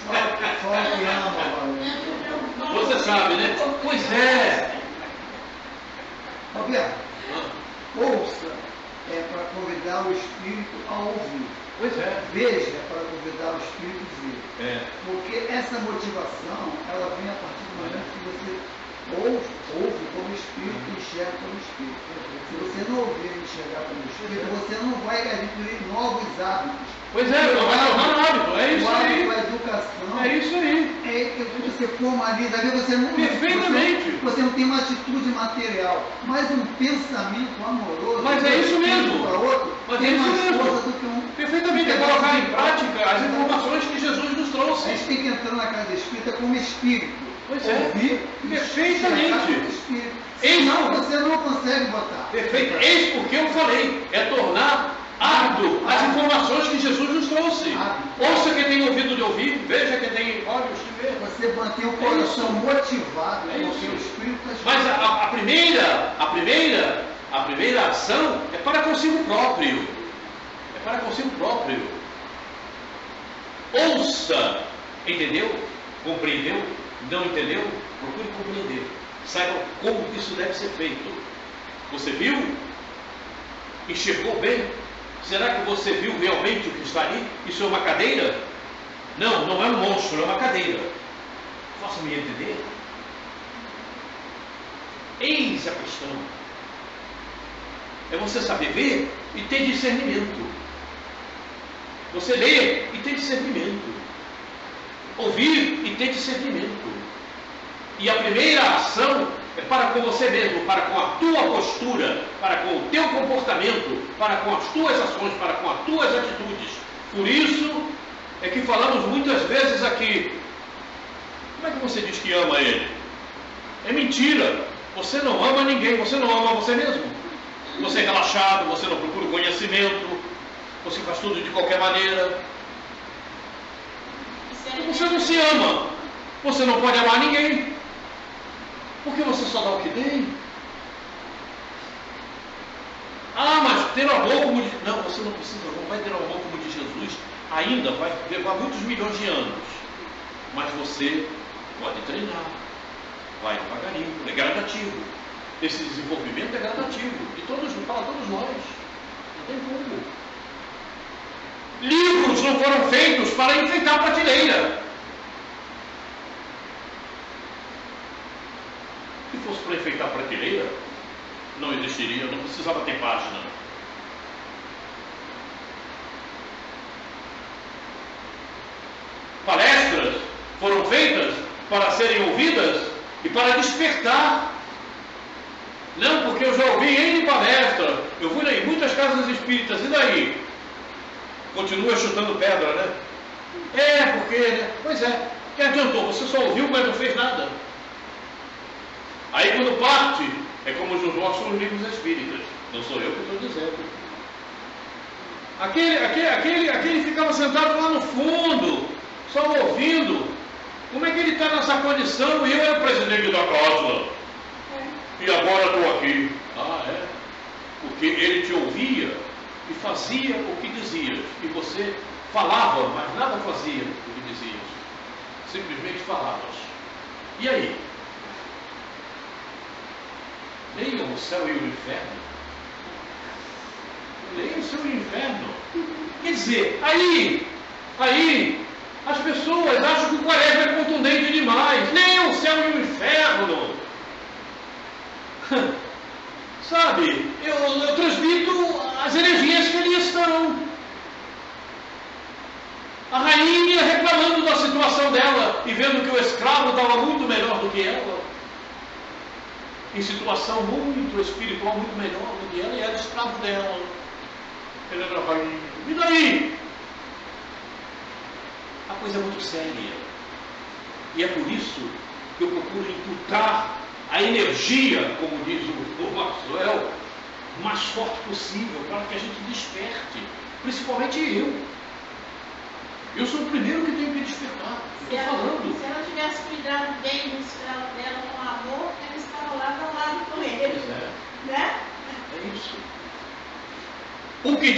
Só que ama, Você sabe, né? Pois é. Roberto, ouça é para convidar o Espírito a ouvir. Pois é. Veja é para convidar o Espírito a ver. É. Porque essa motivação, ela vem a partir do momento que você ouve como Espírito e enxerga como Espírito. Se você não ouvir e enxergar como Espírito, você não vai adquirir novos hábitos. Pois é, não vai tornar hábito, é isso aí. A educação. É isso aí. É que você formaliza, ali você não. Perfeitamente. Você não tem uma atitude material, mas um pensamento amoroso. Mas é isso mesmo. Para outro, Mas é tem isso mais mesmo. força do que um. Perfeitamente, é colocar em prática as informações que Jesus nos A trouxe. gente tem que entrar na casa espírita como espírito. Pois é. Ouvir e Perfeitamente. enxergar como espírito. Eis- Senão você não consegue botar. Perfeito. Eis porque eu falei. É tornar hábito as informações que Jesus nos trouxe. Ouça quem tem ouvido de ouvir, veja quem tem olhos de ver. Você mantém o coração motivado, É porque isso. o espírito está Mas a primeira ação é para consigo próprio. É para consigo próprio. Ouça. Entendeu? Compreendeu? Não entendeu? Procure compreender. Saiba como isso deve ser feito. Você viu? Enxergou bem? Será que você viu realmente o que está ali? Isso é uma cadeira? Não, não é um monstro, é uma cadeira. Faça-me entender. Eis a questão. É você saber ver e ter discernimento. Você ler e ter discernimento. Ouvir e ter discernimento. E a primeira ação é para com você mesmo, para com a tua postura, para com o teu comportamento, para com as tuas ações, para com as tuas atitudes. Por isso é que falamos muitas vezes aqui: como é que você diz que ama ele? É mentira. Você não ama ninguém, você não ama você mesmo. Você é relaxado, você não procura o conhecimento, você faz tudo de qualquer maneira. Você não se ama. Você não pode amar ninguém. Porque você só dá o que tem. Ah, mas ter amor como de... Não, você não precisa, não vai ter amor como de Jesus. Ainda vai levar muitos milhões de anos. Mas você pode treinar. Vai devagarinho, é gradativo. Esse desenvolvimento é gradativo. E para todos nós. Não tem como. Livros não foram feitos para enfeitar a prateleira. Se fosse para enfeitar a prateleira, não existiria, não precisava ter página. Palestras foram feitas para serem ouvidas e para despertar. Não, porque eu já ouvi N palestra, eu fui em muitas casas espíritas, e daí? Continua chutando pedra, né? É, porque, né? Pois é, que adiantou? Você só ouviu, mas não fez nada. Aí quando parte, é como nos nossos livros espíritas. Não sou eu que estou dizendo. Aquele ficava sentado lá no fundo, só ouvindo. Como é que ele está nessa condição? E eu era o presidente da casa. E agora estou aqui. Ah, é? Porque ele te ouvia e fazia o que dizias. E você falava, mas nada fazia o que dizias. Simplesmente falavas. E aí? Leiam o céu e o inferno. Leiam o céu e o inferno. Quer dizer, aí, as pessoas acham que o Quaresma é contundente demais. Leiam o céu e o inferno. Sabe, eu transmito as energias que ali estão. A rainha reclamando da situação dela e vendo que o escravo estava muito melhor do que ela. Em situação muito espiritual, muito melhor do que ela, e era escravo dela. Ele era rainha. E daí? A coisa é muito séria. E é por isso que eu procuro imputar a energia, como diz o Maxwell, o mais forte possível, para que a gente desperte. Principalmente eu. Eu sou o primeiro que tenho que despertar. Se ela tivesse cuidado bem do escravo dela com amor, ela estava lá do lado com ele. Pois é. Né? É isso. O que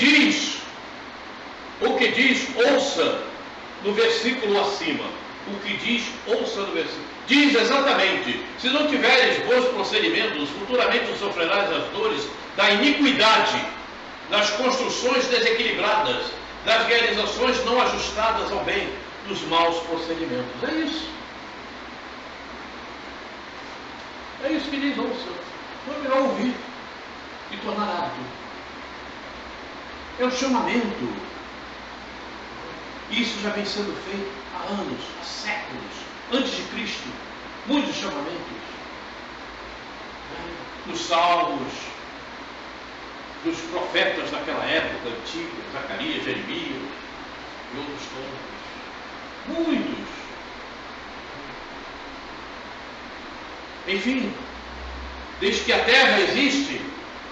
diz, ouça no versículo acima. O que diz, ouça no versículo. Diz exatamente: se não tiveres bons procedimentos, futuramente sofrerás as dores da iniquidade, das construções desequilibradas, das realizações não ajustadas ao bem, dos maus procedimentos. É isso. É isso que diz, ouça. Não é melhor ouvir e tornar hábito. É um chamamento. Isso já vem sendo feito há anos, há séculos, antes de Cristo. Muitos chamamentos. Nos salmos, dos profetas daquela época antiga, Zacarias, Jeremias e outros tantos. Muitos. Enfim, desde que a Terra existe,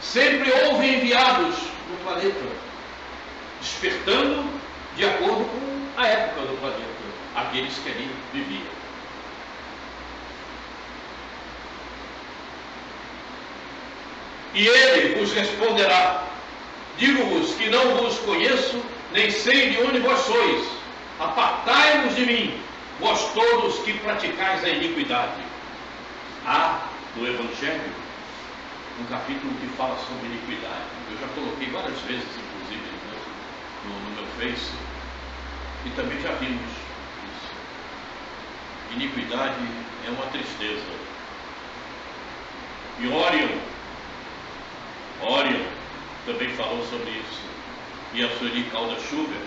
sempre houve enviados no planeta, despertando de acordo com a época do planeta, aqueles que ali viviam. E ele vos responderá: digo-vos que não vos conheço, nem sei de onde vós sois. Apartai-vos de mim, vós todos que praticais a iniquidade. Há no Evangelho um capítulo que fala sobre iniquidade. Eu já coloquei várias vezes, inclusive, no meu Face, e também já vimos isso. Iniquidade é uma tristeza. E Orion também falou sobre isso. E a Sueli Calda Schubert,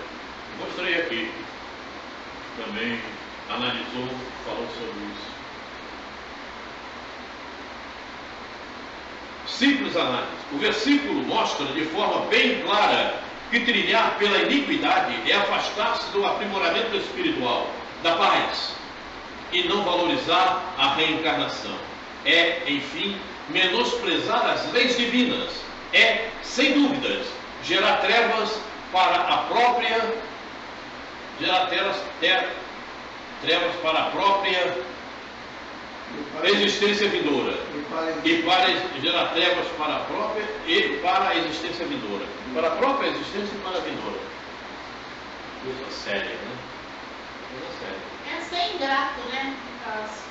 mostrei aqui, também analisou, falou sobre isso. Simples análise. O versículo mostra de forma bem clara que trilhar pela iniquidade é afastar-se do aprimoramento espiritual, da paz, e não valorizar a reencarnação. É, enfim, menosprezar as leis divinas. É, sem dúvidas, gerar trevas para a própria existência vindoura. E para gerar trevas para a própria e para a existência vindoura. Para a própria existência e para a vindoura. Coisa séria, né? Coisa séria. É ser ingrato, né? No caso.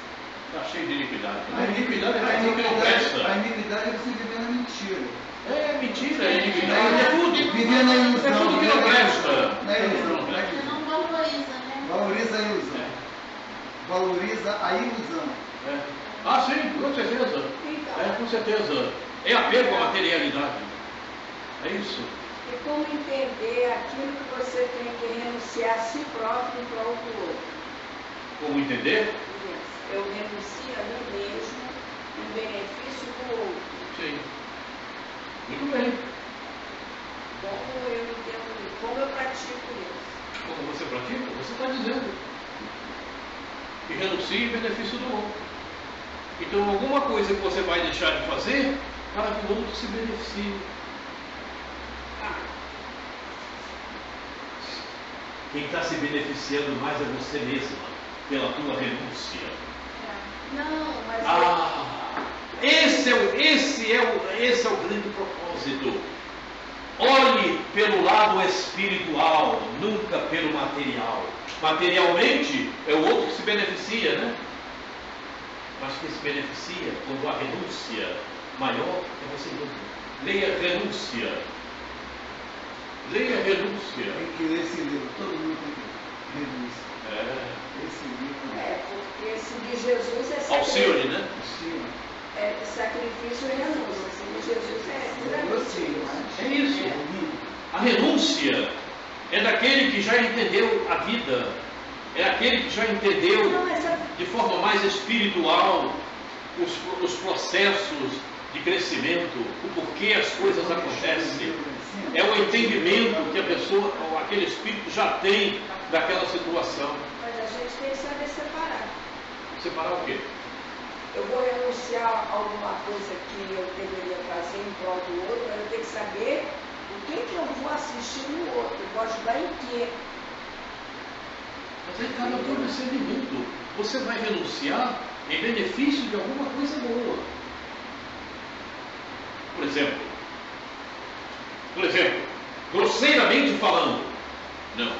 Está cheio de iniquidade. A iniquidade é aquilo que não presta. A iniquidade é você viver na mentira. É mentira, é iniquidade, é tudo. Viver na ilusão. É tudo que não presta. Na ilusão. Você não valoriza, né? Valoriza a ilusão. Valoriza a ilusão. É. Ah, sim, com certeza. Então, Com certeza. É apego à materialidade. É isso. e como entender aquilo que você tem que renunciar a si próprio em prol do outro? Como entender? Eu renuncio a mim mesmo em benefício do outro. Sim. Muito bem. Como eu entendo, como eu pratico isso? Como você pratica? Você está dizendo que renuncia em benefício do outro. Então, alguma coisa que você vai deixar de fazer para que o outro se beneficie. Quem está se beneficiando mais é você mesma, pela tua renúncia. Não, mas Esse é o grande propósito. Olhe pelo lado espiritual, nunca pelo material. Materialmente é o outro que se beneficia, né? Mas quem se beneficia quando há renúncia maior é você mesmo. Leia renúncia. Leia renúncia. Tem que ler esse livro, todo mundo tem que ler renúncia. Esse livro. Porque seguir Jesus é sacrifício. Alcione, né? É sacrifício e renúncia. Seguir Jesus é isso. A renúncia é daquele que já entendeu a vida. É aquele que já entendeu de forma mais espiritual os processos de crescimento, o porquê as coisas acontecem. É o entendimento que a pessoa, ou aquele espírito já tem daquela situação. Mas a gente tem que saber separar. Separar o quê? Eu vou renunciar a alguma coisa que eu deveria fazer em prol do outro, mas eu tenho que saber o que eu vou assistir no outro. Eu vou ajudar em quê? Mas aí cabe ao teu discernimento. Você vai renunciar em benefício de alguma coisa boa. Por exemplo, grosseiramente falando, não,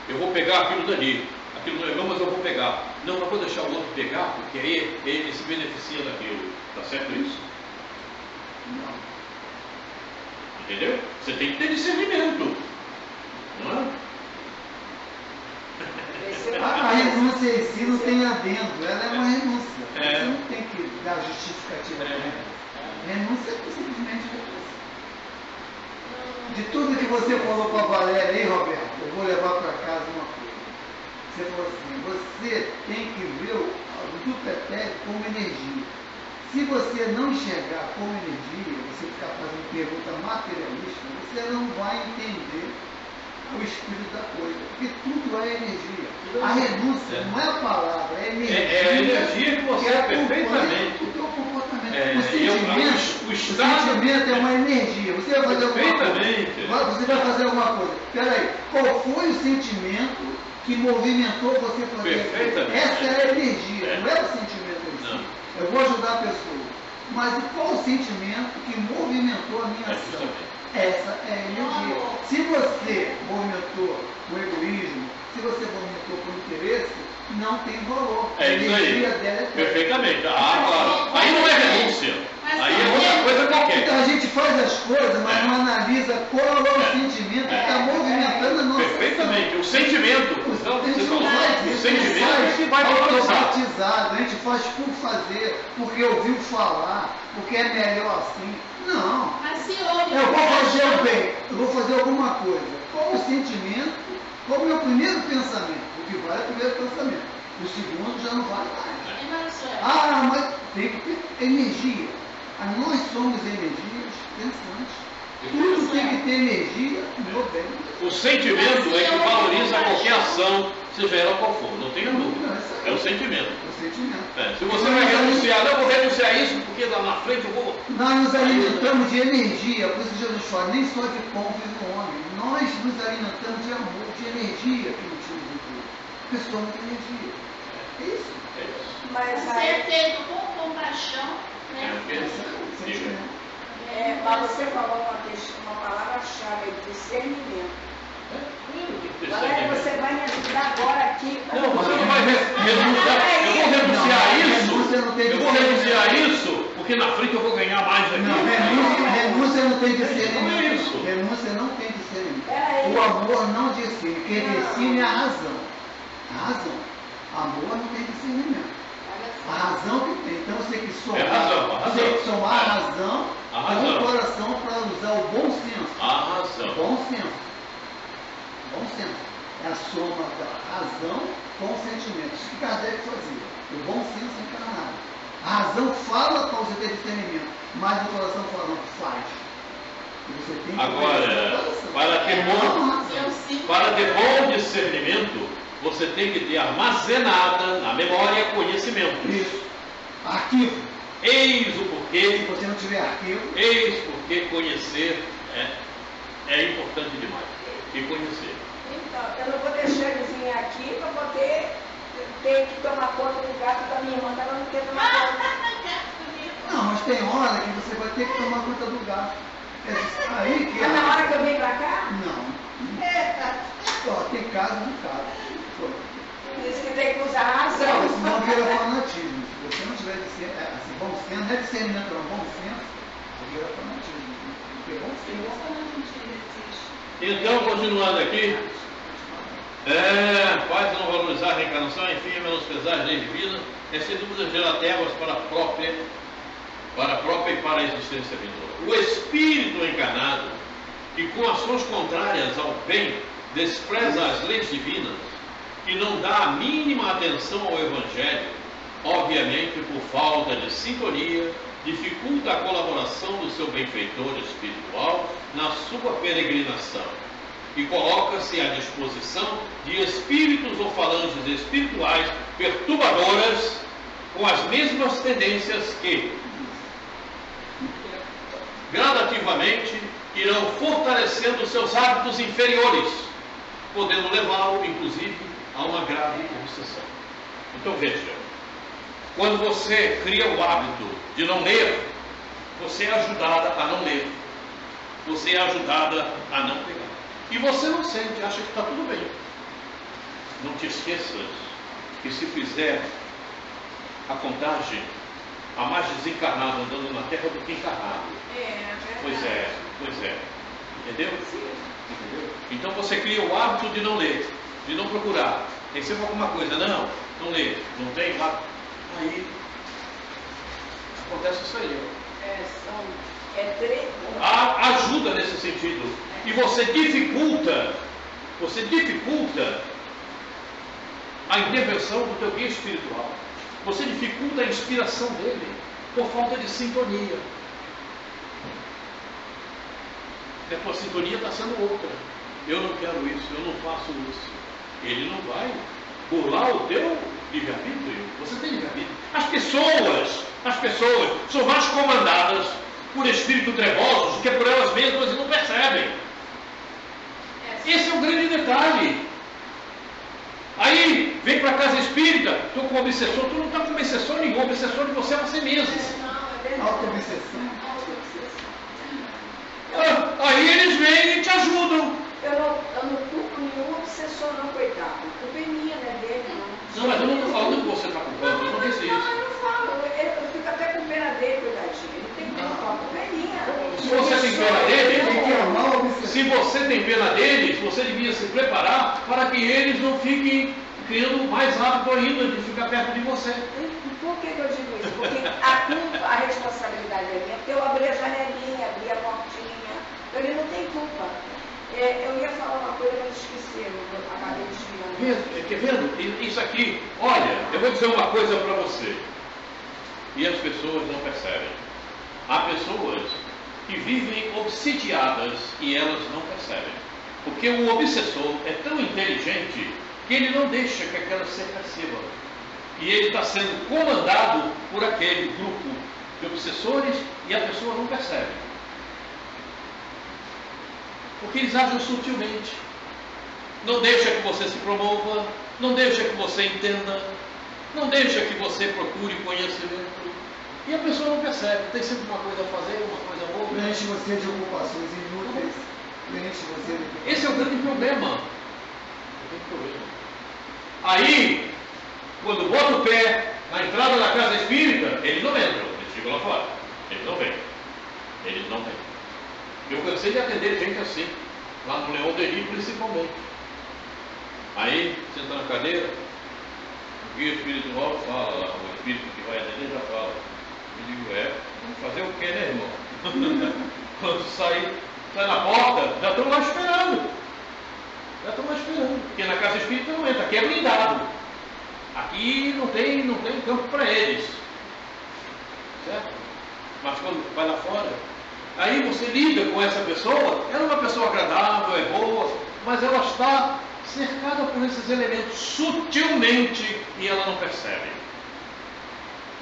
eu vou pegar aquilo dali, aquilo não é meu, mas eu vou pegar. Não, não vou deixar o outro pegar, porque aí ele se beneficia daquilo. Está certo isso? Não. Entendeu? Você tem que ter discernimento. Não é? A renúncia em si não tem adendo, ela é uma renúncia. Você não tem que dar justificativa para ela. Renúncia é simplesmente renúncia. De tudo que você falou para a Valéria aí, Roberto, eu vou levar para casa uma coisa. Você falou assim, você tem que ver o dupletério como energia. Se você não enxergar como energia, você ficar fazendo pergunta materialista, você não vai entender o espírito da coisa, porque tudo é energia. A renúncia não é a palavra, é energia. É a energia que você perfeitamente. O teu comportamento. O sentimento é uma energia. Você vai fazer alguma coisa. Você vai fazer alguma coisa. Peraí, qual foi o sentimento que movimentou você a fazer isso? Essa é a energia, não é o sentimento em si. Eu vou ajudar a pessoa. Mas qual o sentimento que movimentou a minha ação? Essa é a energia. Se você movimentou o egoísmo, se você movimentou por interesse, não tem valor. A energia dela é perfeitamente. Claro. Aí não é renúncia. Aí é outra coisa qualquer. Então a gente faz as coisas, mas não analisa qual é o sentimento que está movimentando a nossa perfeitamente. ação. O sentimento. O sentimento a gente vai automatizado, a gente faz por fazer, porque ouviu falar, porque é melhor assim. Não. Mas se houve eu vou fazer o bem, eu vou fazer alguma coisa. Qual o sentimento, qual o meu primeiro pensamento? O que vale é o primeiro pensamento. O segundo já não vale mais. Mas tem que ter energia. Nós somos energias pensantes. Tudo tem que ter energia no bem. O sentimento é que valoriza qualquer ação, seja ela qual for. Não tenha dúvida. É o sentimento. Se você vai renunciar, eu vou renunciar a isso, porque lá na frente eu vou. Nós nos alimentamos de energia, por isso Jesus fala, nem só de pão vive o homem. Nós nos alimentamos de amor, de energia que nos tira de tudo. Pessoa de energia. É isso. Mas ser feito com compaixão, né? Mas você falou uma palavra-chave, discernimento. Valéria, você vai me ajudar agora aqui. Não, você não vai renunciar. Eu vou renunciar a isso. Eu vou renunciar a isso, porque na frente eu vou ganhar mais aqui. Não, renúncia não tem discernimento. Não é isso. Renúncia não tem discernimento. O amor não discerne. Quem discerne é a razão. A razão. Amor não tem discernimento. A razão que tem. Então você tem que somar, você tem que somar a razão com o coração para usar o bom senso. A razão. Bom senso. Bom senso. É a soma da razão com o sentimento. Isso que Kardec fazia. O bom senso encarnado. A razão fala para você ter discernimento, mas o coração fala, não, faz. E você tem que agora, para ter bom discernimento, você tem que ter armazenada na memória conhecimento. Isso. Arquivo. Eis o porquê. Se você não tiver arquivo. Eis porque conhecer é importante demais. E conhecer. Então, eu não vou deixar ele vir aqui para poder ter que tomar conta do gato da minha irmã, que ela não quer tomar conta. Não, mas tem hora que você vai ter que tomar conta do gato. Aí que Mas na hora que eu venho para cá? Não. Ó, tem caso de caso. Diz que tem que usar razão. Não, senão vira fanatismo. Se você não tiver assim, bom senso, não é discernimento, não, bom senso, vira fanatismo. Porque bom senso. Então, continuando aqui, pode não valorizar a reencarnação, enfim, menosprezar a lei divina, é sem dúvida gerar trevas para a própria e para a existência vindoura. O espírito encarnado, que com ações contrárias ao bem, despreza as leis divinas, que não dá a mínima atenção ao Evangelho, obviamente por falta de sintonia, dificulta a colaboração do seu benfeitor espiritual na sua peregrinação e coloca-se à disposição de espíritos ou falanges espirituais perturbadoras com as mesmas tendências que, gradativamente, irão fortalecendo seus hábitos inferiores, podendo levá-lo, inclusive, a uma grave obsessão. Então veja, quando você cria o hábito de não ler, você é ajudada a não ler, você é ajudada a não pegar. E você não sente, acha que está tudo bem. Não te esqueças que se fizer a contagem, há mais desencarnado andando na Terra do que encarnado. Pois é. Entendeu? Entendeu? Então você cria o hábito de não ler, de não procurar. Tem sempre alguma coisa, não lê, não tem lá. Aí acontece isso aí. Ajuda nesse sentido. E você dificulta a intervenção do teu guia espiritual. Você dificulta a inspiração dele por falta de sintonia. A tua sintonia está sendo outra. Eu não quero isso, eu não faço isso. Ele não vai burlar o teu livre-arbítrio. Você tem livre-arbítrio. As pessoas são mais comandadas por espíritos trevosos que por elas mesmas e não percebem. Esse é o grande detalhe. Aí vem para a casa espírita, estou com obsessor, tu não está com obsessor nenhum, o obsessor de você é você mesmo. Auto-obsessão. Aí eles vêm e te ajudam. Eu não culpo nenhum obsessor, não, coitado. A culpa é minha, não é dele, não. Não, mas eu não estou falando que você está culpando, eu não disse isso. Não, eu não falo. Eu fico até com pena dele, coitadinho. Ele tem culpa, a culpa é minha. Se você tem pena dele, se você tem pena deles, você devia se preparar para que eles não fiquem criando mais hábito ainda de ficar perto de você. Por que eu digo isso? Porque a culpa, a responsabilidade é minha, porque eu abri a janelinha, abri a portinha, ele não tem culpa. Eu ia falar uma coisa, mas esqueci, eu acabei desligando. Quer vendo? Isso aqui, olha, eu vou dizer uma coisa para você, e as pessoas não percebem. Há pessoas que vivem obsidiadas e elas não percebem. Porque o obsessor é tão inteligente que ele não deixa que aquela se perceba. E ele está sendo comandado por aquele grupo de obsessores e a pessoa não percebe. Porque eles agem sutilmente. Não deixa que você se promova, não deixa que você entenda, não deixa que você procure conhecimento. E a pessoa não percebe, tem sempre uma coisa a fazer, uma coisa a outra. Preenche você de ocupações inúteis. Preenche você de... Esse é o grande problema. Aí, quando bota o pé na entrada da casa espírita, eles não entram, eles ficam lá fora. Eles não vêm. Eu cansei de atender gente assim, lá no Leão Denis principalmente. Aí, senta na cadeira, o guia espiritual fala lá, o espírito que vai atender já fala. Eu digo, vamos fazer o que, né, irmão? Quando sai na porta, já estão lá esperando. Porque na casa espírita não entra, aqui é blindado. Aqui não tem campo para eles. Certo? Mas quando vai lá fora, aí você lida com essa pessoa, ela é uma pessoa agradável, é boa, mas ela está cercada por esses elementos sutilmente e ela não percebe.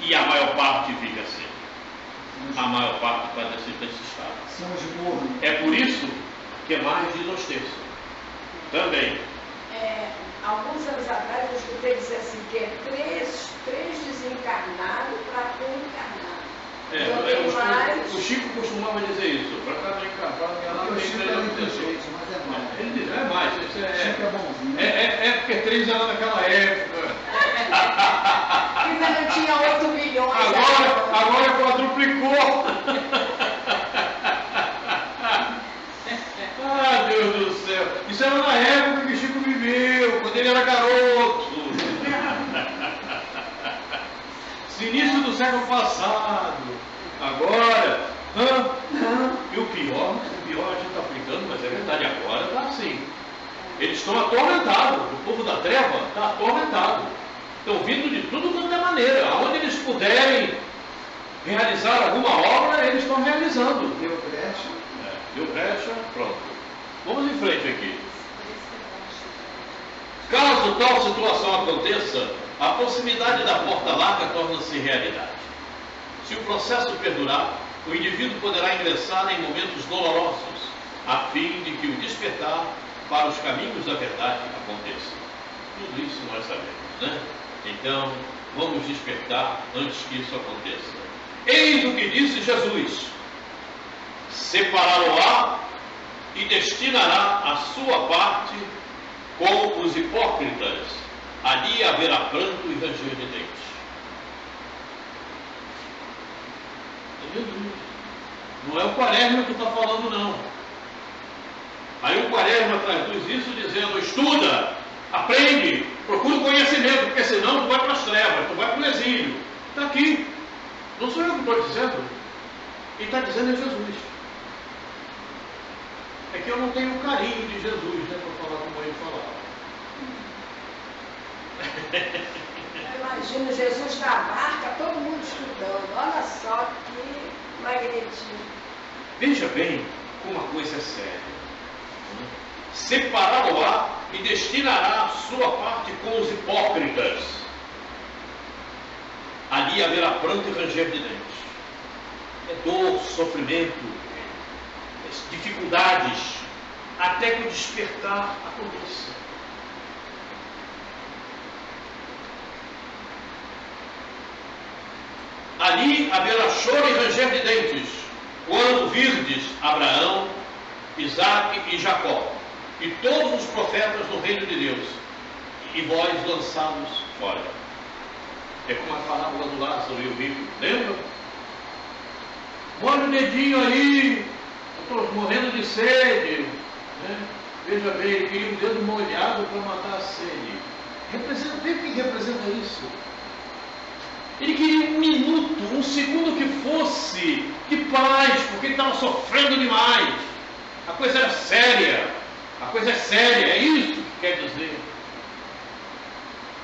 E a maior parte fica assim. A maior parte está nesse estado. São os mornos. É por isso que é mais de 2/3. Também. Alguns anos atrás eu escutei dizer assim, que é três desencarnados para um encarnado. O Chico costumava dizer isso, para cada encarnado e ela O Chico é inteligente, mas é mais. Ele diz, é mais. O Chico é bonzinho. É porque 3 era naquela época. Ainda não tinha 8 milhões. Agora quadruplicou. Ah, Deus do céu. Isso era na época que o Chico viveu, quando ele era garoto. Início do século passado. Agora. E o pior a gente está aplicando, mas é verdade, agora está assim. Eles estão atormentados. O povo da treva está atormentado. Estão vindo de tudo quanto é maneira. Aonde eles puderem realizar alguma obra, eles estão realizando. Deu brecha. Deu brecha, pronto. Vamos em frente aqui. Caso tal situação aconteça, a possibilidade da porta larga torna-se realidade. Se o processo perdurar, o indivíduo poderá ingressar em momentos dolorosos, a fim de que o despertar para os caminhos da verdade aconteça. Tudo isso nós sabemos, né? Então, vamos despertar antes que isso aconteça. Eis o que disse Jesus: separá-lo-á e destinará a sua parte com os hipócritas. Ali haverá pranto e ranger de dentes. Não é o Quaresma que está falando, não. Aí o Quaresma traduz isso dizendo: estuda, aprende, procura conhecimento, porque senão tu vai para as trevas, tu vai para o exílio. Está aqui. Não sou eu que estou dizendo. Quem está dizendo é Jesus. É que eu não tenho o carinho de Jesus, né, para falar como ele falava. Imagina Jesus na barca, todo mundo estudando. Olha só que magnetismo. Veja bem como a coisa é séria. Separá-lo-á e destinará a sua parte com os hipócritas. Ali haverá pranto e ranger de dentes. É dor, sofrimento, dificuldades, até que o despertar aconteça. Ali haverá choro e ranger de dentes, quando virdes Abraão, Isaque e Jacó, e todos os profetas no reino de Deus, e vós lançados fora. É como a parábola do Lázaro e o rico, lembra? Olha o dedinho aí, eu estou morrendo de sede, né? Veja bem, ele queria um dedo molhado para matar a sede. Representa, vê o que representa isso. Ele queria um minuto, um segundo que fosse de paz, porque ele estava sofrendo demais. A coisa era séria. A coisa é séria, é isso que quer dizer.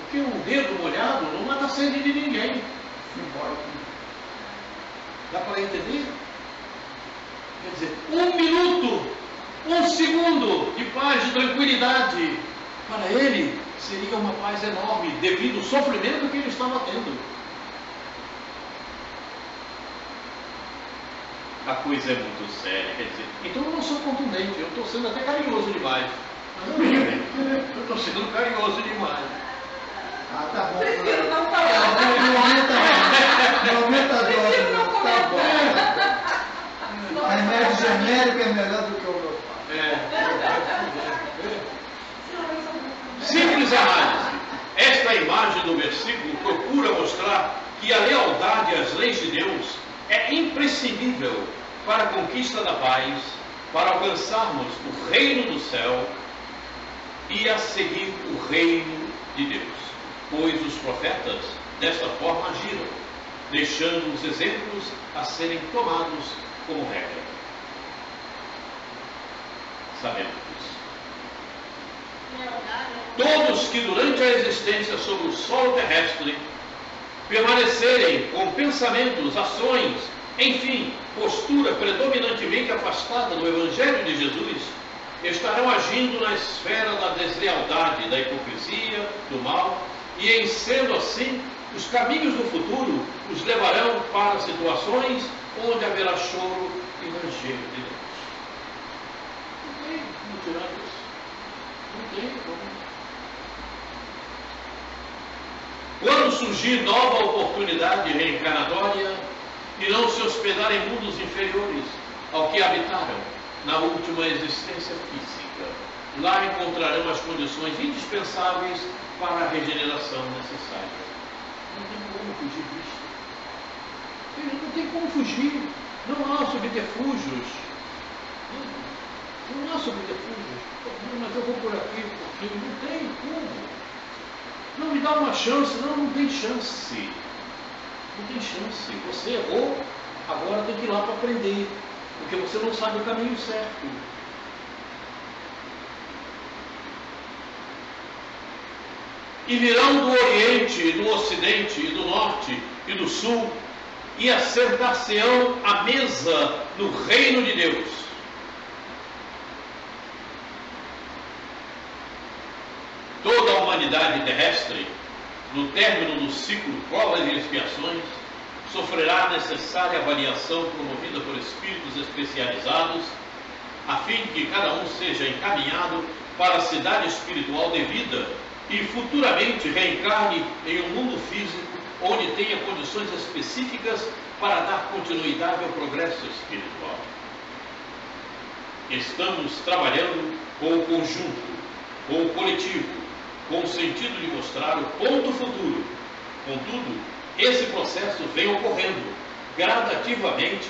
Porque um dedo molhado não mata a sede de ninguém. Dá para entender? Quer dizer, um minuto, um segundo de paz, de tranquilidade, para ele seria uma paz enorme, devido ao sofrimento que ele estava tendo. A coisa é muito séria, quer dizer, então eu não sou contundente, eu estou sendo até carinhoso demais. Mas eu estou sendo carinhoso demais. Ah, tá bom. Prefiro não Não falar. aumenta a dose, Prefiro não não. Tá comentar. bom. Remédio genérico é melhor do que o meu pai. Simples análise. Esta imagem do versículo procura mostrar que a lealdade às leis de Deus é imprescindível para a conquista da paz, para alcançarmos o reino do céu e a seguir o reino de Deus. Pois os profetas desta forma agiram, deixando os exemplos a serem tomados como regra. Sabemos disso. Todos que durante a existência sobre o solo terrestre permanecerem com pensamentos, ações, enfim, postura predominantemente afastada do Evangelho de Jesus, estarão agindo na esfera da deslealdade, da hipocrisia, do mal, e em sendo assim, os caminhos do futuro os levarão para situações onde haverá choro e ranger de dentes. Não tem como tirar isso. Não tem como. Quando surgir nova oportunidade reencarnatória, irão se hospedar em mundos inferiores ao que habitaram na última existência física. Lá encontrarão as condições indispensáveis para a regeneração necessária. Não tem como fugir disso. Não tem como fugir. Não há subterfúgios. Não há subterfúgios. Mas eu vou por aqui um pouquinho. Não tem como. Não me dá uma chance. Não tem chance. Não tem chance. Você errou, agora tem que ir lá para aprender. Porque você não sabe o caminho certo. E virão do Oriente, do Ocidente, e do Norte e do Sul, e assentar-se-ão à mesa no reino de Deus. Toda a humanidade terrestre, no término do ciclo provas e expiações, sofrerá a necessária avaliação promovida por espíritos especializados, a fim de que cada um seja encaminhado para a cidade espiritual devida e futuramente reencarne em um mundo físico onde tenha condições específicas para dar continuidade ao progresso espiritual. Estamos trabalhando com o conjunto, com o coletivo, com o sentido de mostrar o ponto futuro. Contudo, esse processo vem ocorrendo gradativamente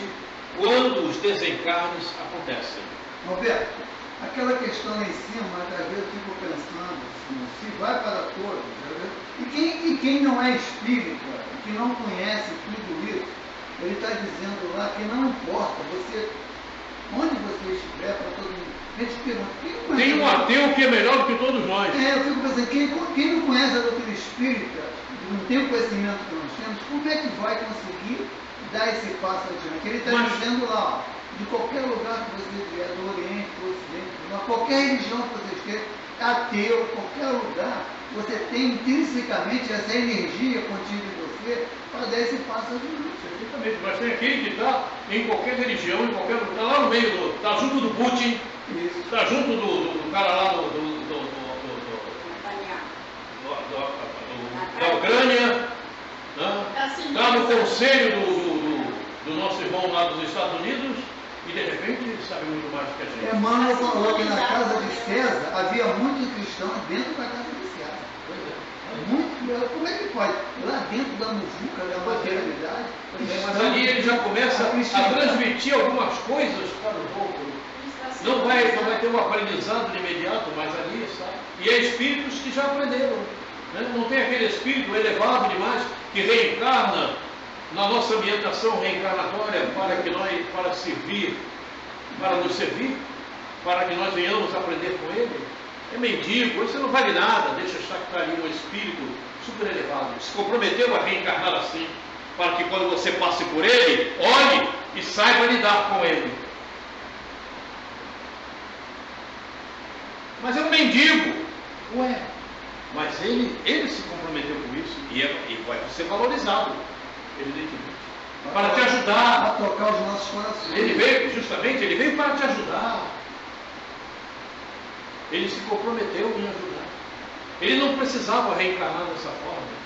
quando os desencarnes acontecem. Roberto, aquela questão lá em cima, às vezes eu fico pensando assim, se vai para todos, e quem não é espírita, que não conhece tudo isso, ele está dizendo lá que não importa, onde você estiver, para todo mundo. A gente pergunta, tem um ateu que é melhor do que todos nós. Eu fico pensando, quem não conhece a doutrina espírita, não tem o conhecimento que nós temos, como é que vai conseguir dar esse passo adiante? Ele está dizendo lá, de qualquer lugar que você vier, do Oriente, do Ocidente, qualquer religião que você esteja, ateu, qualquer lugar, você tem intrinsecamente essa energia contida em você para dar esse passo adiante. Exatamente, mas tem aquele que está em qualquer religião, em qualquer lugar, está lá no meio, está junto do Putin, está junto do cara lá da Ucrânia, está no conselho do nosso irmão lá dos Estados Unidos, e de repente ele sabe muito mais que a gente. Emmanuel falou que na casa de César havia muitos cristãos dentro da casa de César. Pois é. Como é que pode? Lá dentro da muvuca, da materialidade. Mas ali ele já começa a transmitir algumas coisas para os outros. Não vai ter um aprendizado de imediato, mas ali, sabe? E é espíritos que já aprenderam. Né? Não tem aquele espírito elevado demais que reencarna na nossa ambientação reencarnatória para nos servir, para que nós venhamos aprender com ele. É mendigo, isso não vale nada, deixa achar que está ali um espírito super elevado, se comprometeu a reencarnar assim, para que quando você passe por ele, olhe e saiba lidar com ele. Mas é um mendigo. Ué, mas ele se comprometeu com isso e vai ser valorizado, evidentemente, para te ajudar. A tocar os nossos corações. Ele veio para te ajudar. Ele se comprometeu em ajudar. Ele não precisava reencarnar dessa forma.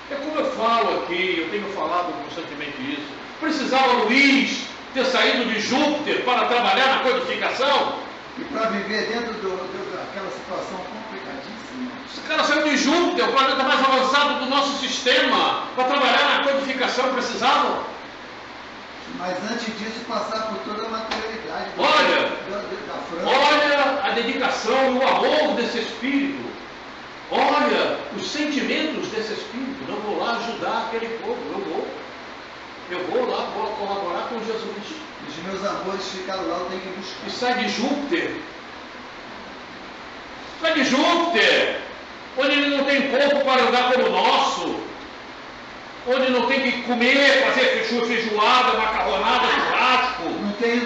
É como eu falo aqui, eu tenho falado constantemente isso. Precisava Luiz ter saído de Júpiter para trabalhar na codificação? E para viver dentro daquela situação complicadíssima. Esse cara saiu de Júpiter, o planeta mais avançado do nosso sistema, para trabalhar na codificação, precisava? Mas antes disso, passar por toda a materialidade da França. Olha a dedicação e o amor desse espírito. Olha os sentimentos desse espírito. Eu vou lá ajudar aquele povo. Eu vou lá colaborar com Jesus. Os meus amores ficaram lá, eu tenho que buscar. E sai de Júpiter. Sai de Júpiter, onde ele não tem corpo para andar como o nosso, onde não tem que comer, fazer feijoada, macarronada, churrasco. Não tem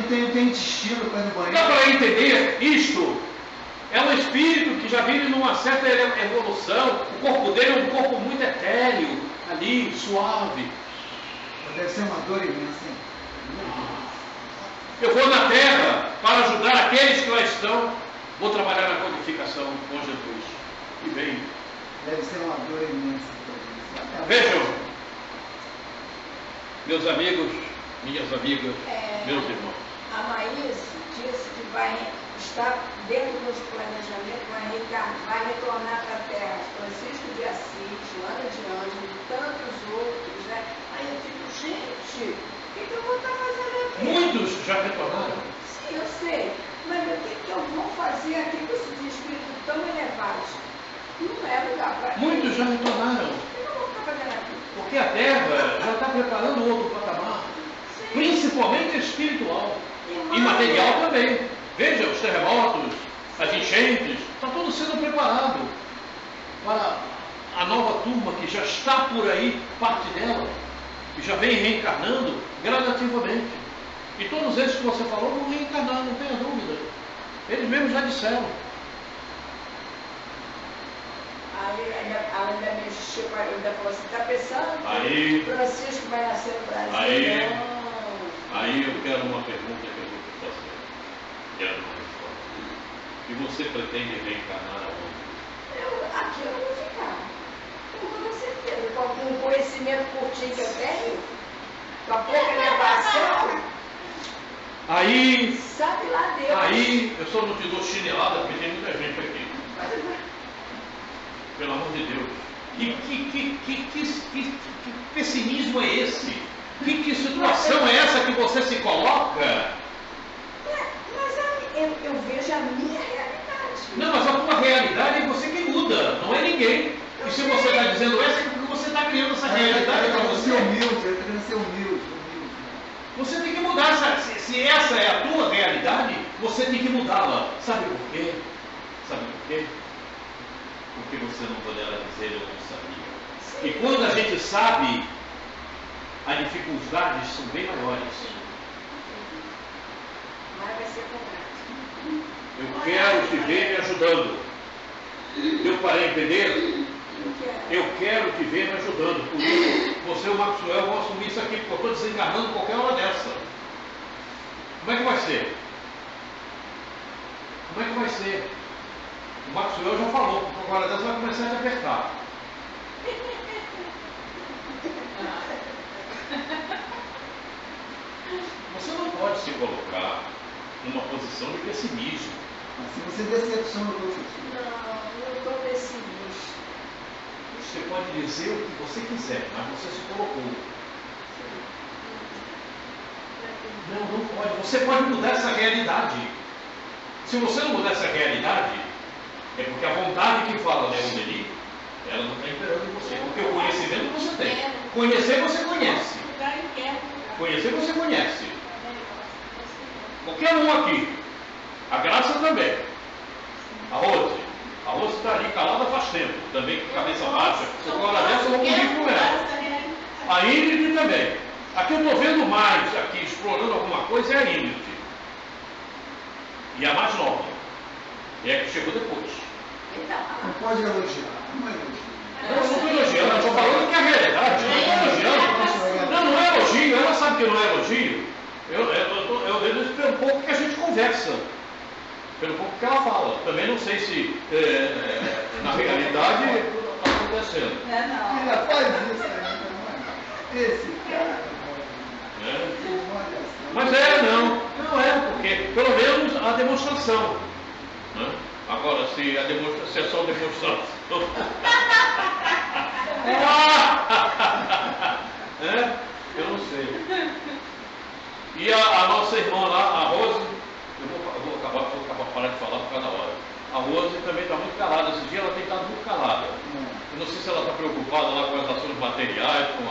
intestino para ir no banheiro. Dá para entender isto? É um espírito que já vive numa certa evolução. O corpo dele é um corpo muito etéreo, ali, suave. Deve ser uma dor imensa, hein? Eu vou na terra para ajudar aqueles que lá estão. Vou trabalhar na codificação com Jesus. E vem. Deve ser uma dor imensa para eles. Vejam, meus amigos, minhas amigas, meus irmãos. A Maís disse que vai estar dentro dos planejamentos, vai retornar para a Terra. Francisco de Assis, Joana de Ângelo, e tantos outros, né? Aí eu digo, gente, o que eu vou estar fazendo aqui? Muitos já retornaram. Sim, eu sei. Mas o que eu vou fazer aqui com esses espíritos tão elevados? Não é lugar para Muitos já retornaram. O que eu vou estar fazendo aqui? Porque a Terra já está preparando outro patamar. Sim. Principalmente espiritual. E material também. Veja, os terremotos, as enchentes, está tudo sendo preparado para a nova turma que já está por aí, parte dela, que já vem reencarnando gradativamente. E todos esses que você falou vão reencarnar, não tenha dúvida. Eles mesmos já disseram. Aí ainda mexeu, ainda falou assim, está pensando que Aí, Francisco vai nascer no Brasil? aí, Não. aí eu quero uma pergunta que eu vou te fazer. Quero uma resposta. E você pretende reencarnar aonde? Aqui eu não vou ficar. Com toda certeza. Com o conhecimento curtinho que eu tenho, com a pouca elevação, Aí, sabe lá Deus. aí, eu só não te dou chinelada porque tem muita gente aqui. Mas, Pelo amor de Deus. Que pessimismo é esse? Que situação é essa que você se coloca? eu vejo a minha realidade. Não, mas a tua realidade é você que muda, não é ninguém. E se você está dizendo essa, é porque você está criando essa realidade para você. Humilde, eu quero ser humilde. Você tem que mudar essa. Se essa é a tua realidade, você tem que mudá-la. Sabe por quê? Sabe por quê? Porque você não poderá dizer eu não sabia. Sim. E quando a gente sabe, as dificuldades são bem maiores. Mas vai ser cobrado. Eu quero te ver me ajudando. Deu para entender? Eu quero te ver me ajudando. Por isso, você e o Maxwell vão assumir isso aqui, porque eu estou desencarnando qualquer hora dessa. Como é que vai ser? Como é que vai ser? O Maxwell já falou, porque agora dessa vai começar a te apertar. Você não pode se colocar numa posição de pessimismo. Assim você decepciona o professor. Não, eu estou pessimista. Você pode dizer o que você quiser, mas você se colocou. Não pode. Você pode mudar essa realidade. Se você não mudar essa realidade, é porque a vontade que fala Leon Denis, ela não está imperando em você. Porque o conhecimento você tem. Conhecer você conhece. Conhecer você conhece. Qualquer um aqui. A Graça também. A Rose está ali calada faz tempo. Também com cabeça baixa. Por causa dessa eu vou conviver com ela. A Ingrid também. Aqui eu estou vendo mais, aqui explorando alguma coisa, é a Ingrid. E a mais nova. É a que chegou depois. Não pode elogiar. Não é elogio. Eu não estou elogiando, eu estou falando que é a realidade. Eu não estou elogiando. Não é elogio. Ela sabe que não é elogio. Eu devo pelo pouco que a gente conversa. Pelo pouco que ela fala. Também não sei se na realidade está acontecendo. Não. Ela faz isso ainda, não é? Esse cara. Mas não é, porque pelo menos a demonstração. Né? Agora, se é só demonstração. Eu não sei. E a nossa irmã lá, a Rose, eu vou acabar parar de falar por cada hora. A Rose também está muito calada. Esse dia ela tem estado muito calada. Eu não sei se ela está preocupada lá com as ações materiais, com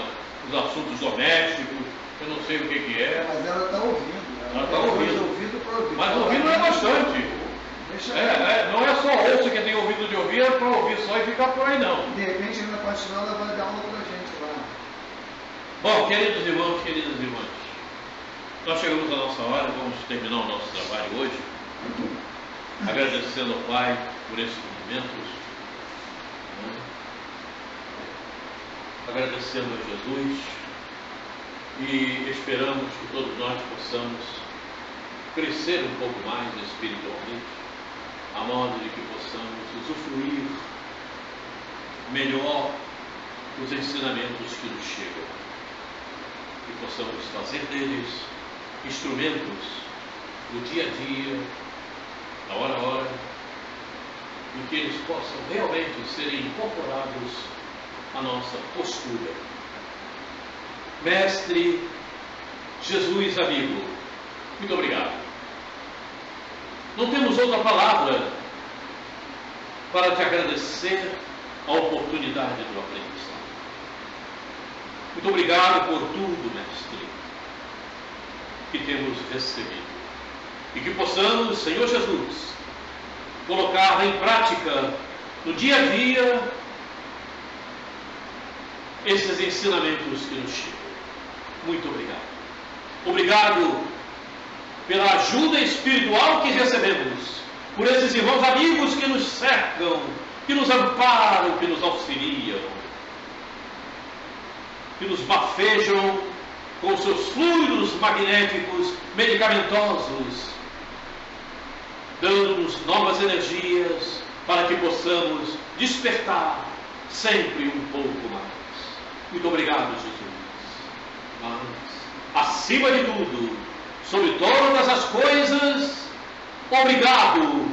os assuntos domésticos. Eu não sei o que é. Mas ela está ouvindo. Ela está ouvindo. Mas ouvindo é bastante. Não é só ouça que tem ouvido de ouvir, é para ouvir só e ficar por aí não. De repente, na particular, ela vai dar aula para a gente lá. Bom, queridos irmãos, queridas irmãs, nós chegamos à nossa hora, vamos terminar o nosso trabalho hoje, agradecendo ao Pai por esses momentos, né? Agradecendo a Jesus e esperamos que todos nós possamos crescer um pouco mais espiritualmente, a modo de que possamos usufruir melhor os ensinamentos que nos chegam e possamos fazer deles instrumentos do dia a dia, da hora a hora, e que eles possam realmente serem incorporados à nossa postura. Mestre Jesus amigo, muito obrigado. Não temos outra palavra para te agradecer a oportunidade do aprendizado. Muito obrigado por tudo, mestre, que temos recebido. E que possamos, Senhor Jesus, colocar em prática no dia a dia esses ensinamentos que nos chegam. Muito obrigado. Obrigado pela ajuda espiritual que recebemos, por esses irmãos amigos que nos cercam, que nos amparam, que nos auxiliam, que nos bafejam com seus fluidos magnéticos medicamentosos, dando-nos novas energias para que possamos despertar sempre um pouco mais. Muito obrigado, Jesus. Mas, acima de tudo, sobre todas as coisas, obrigado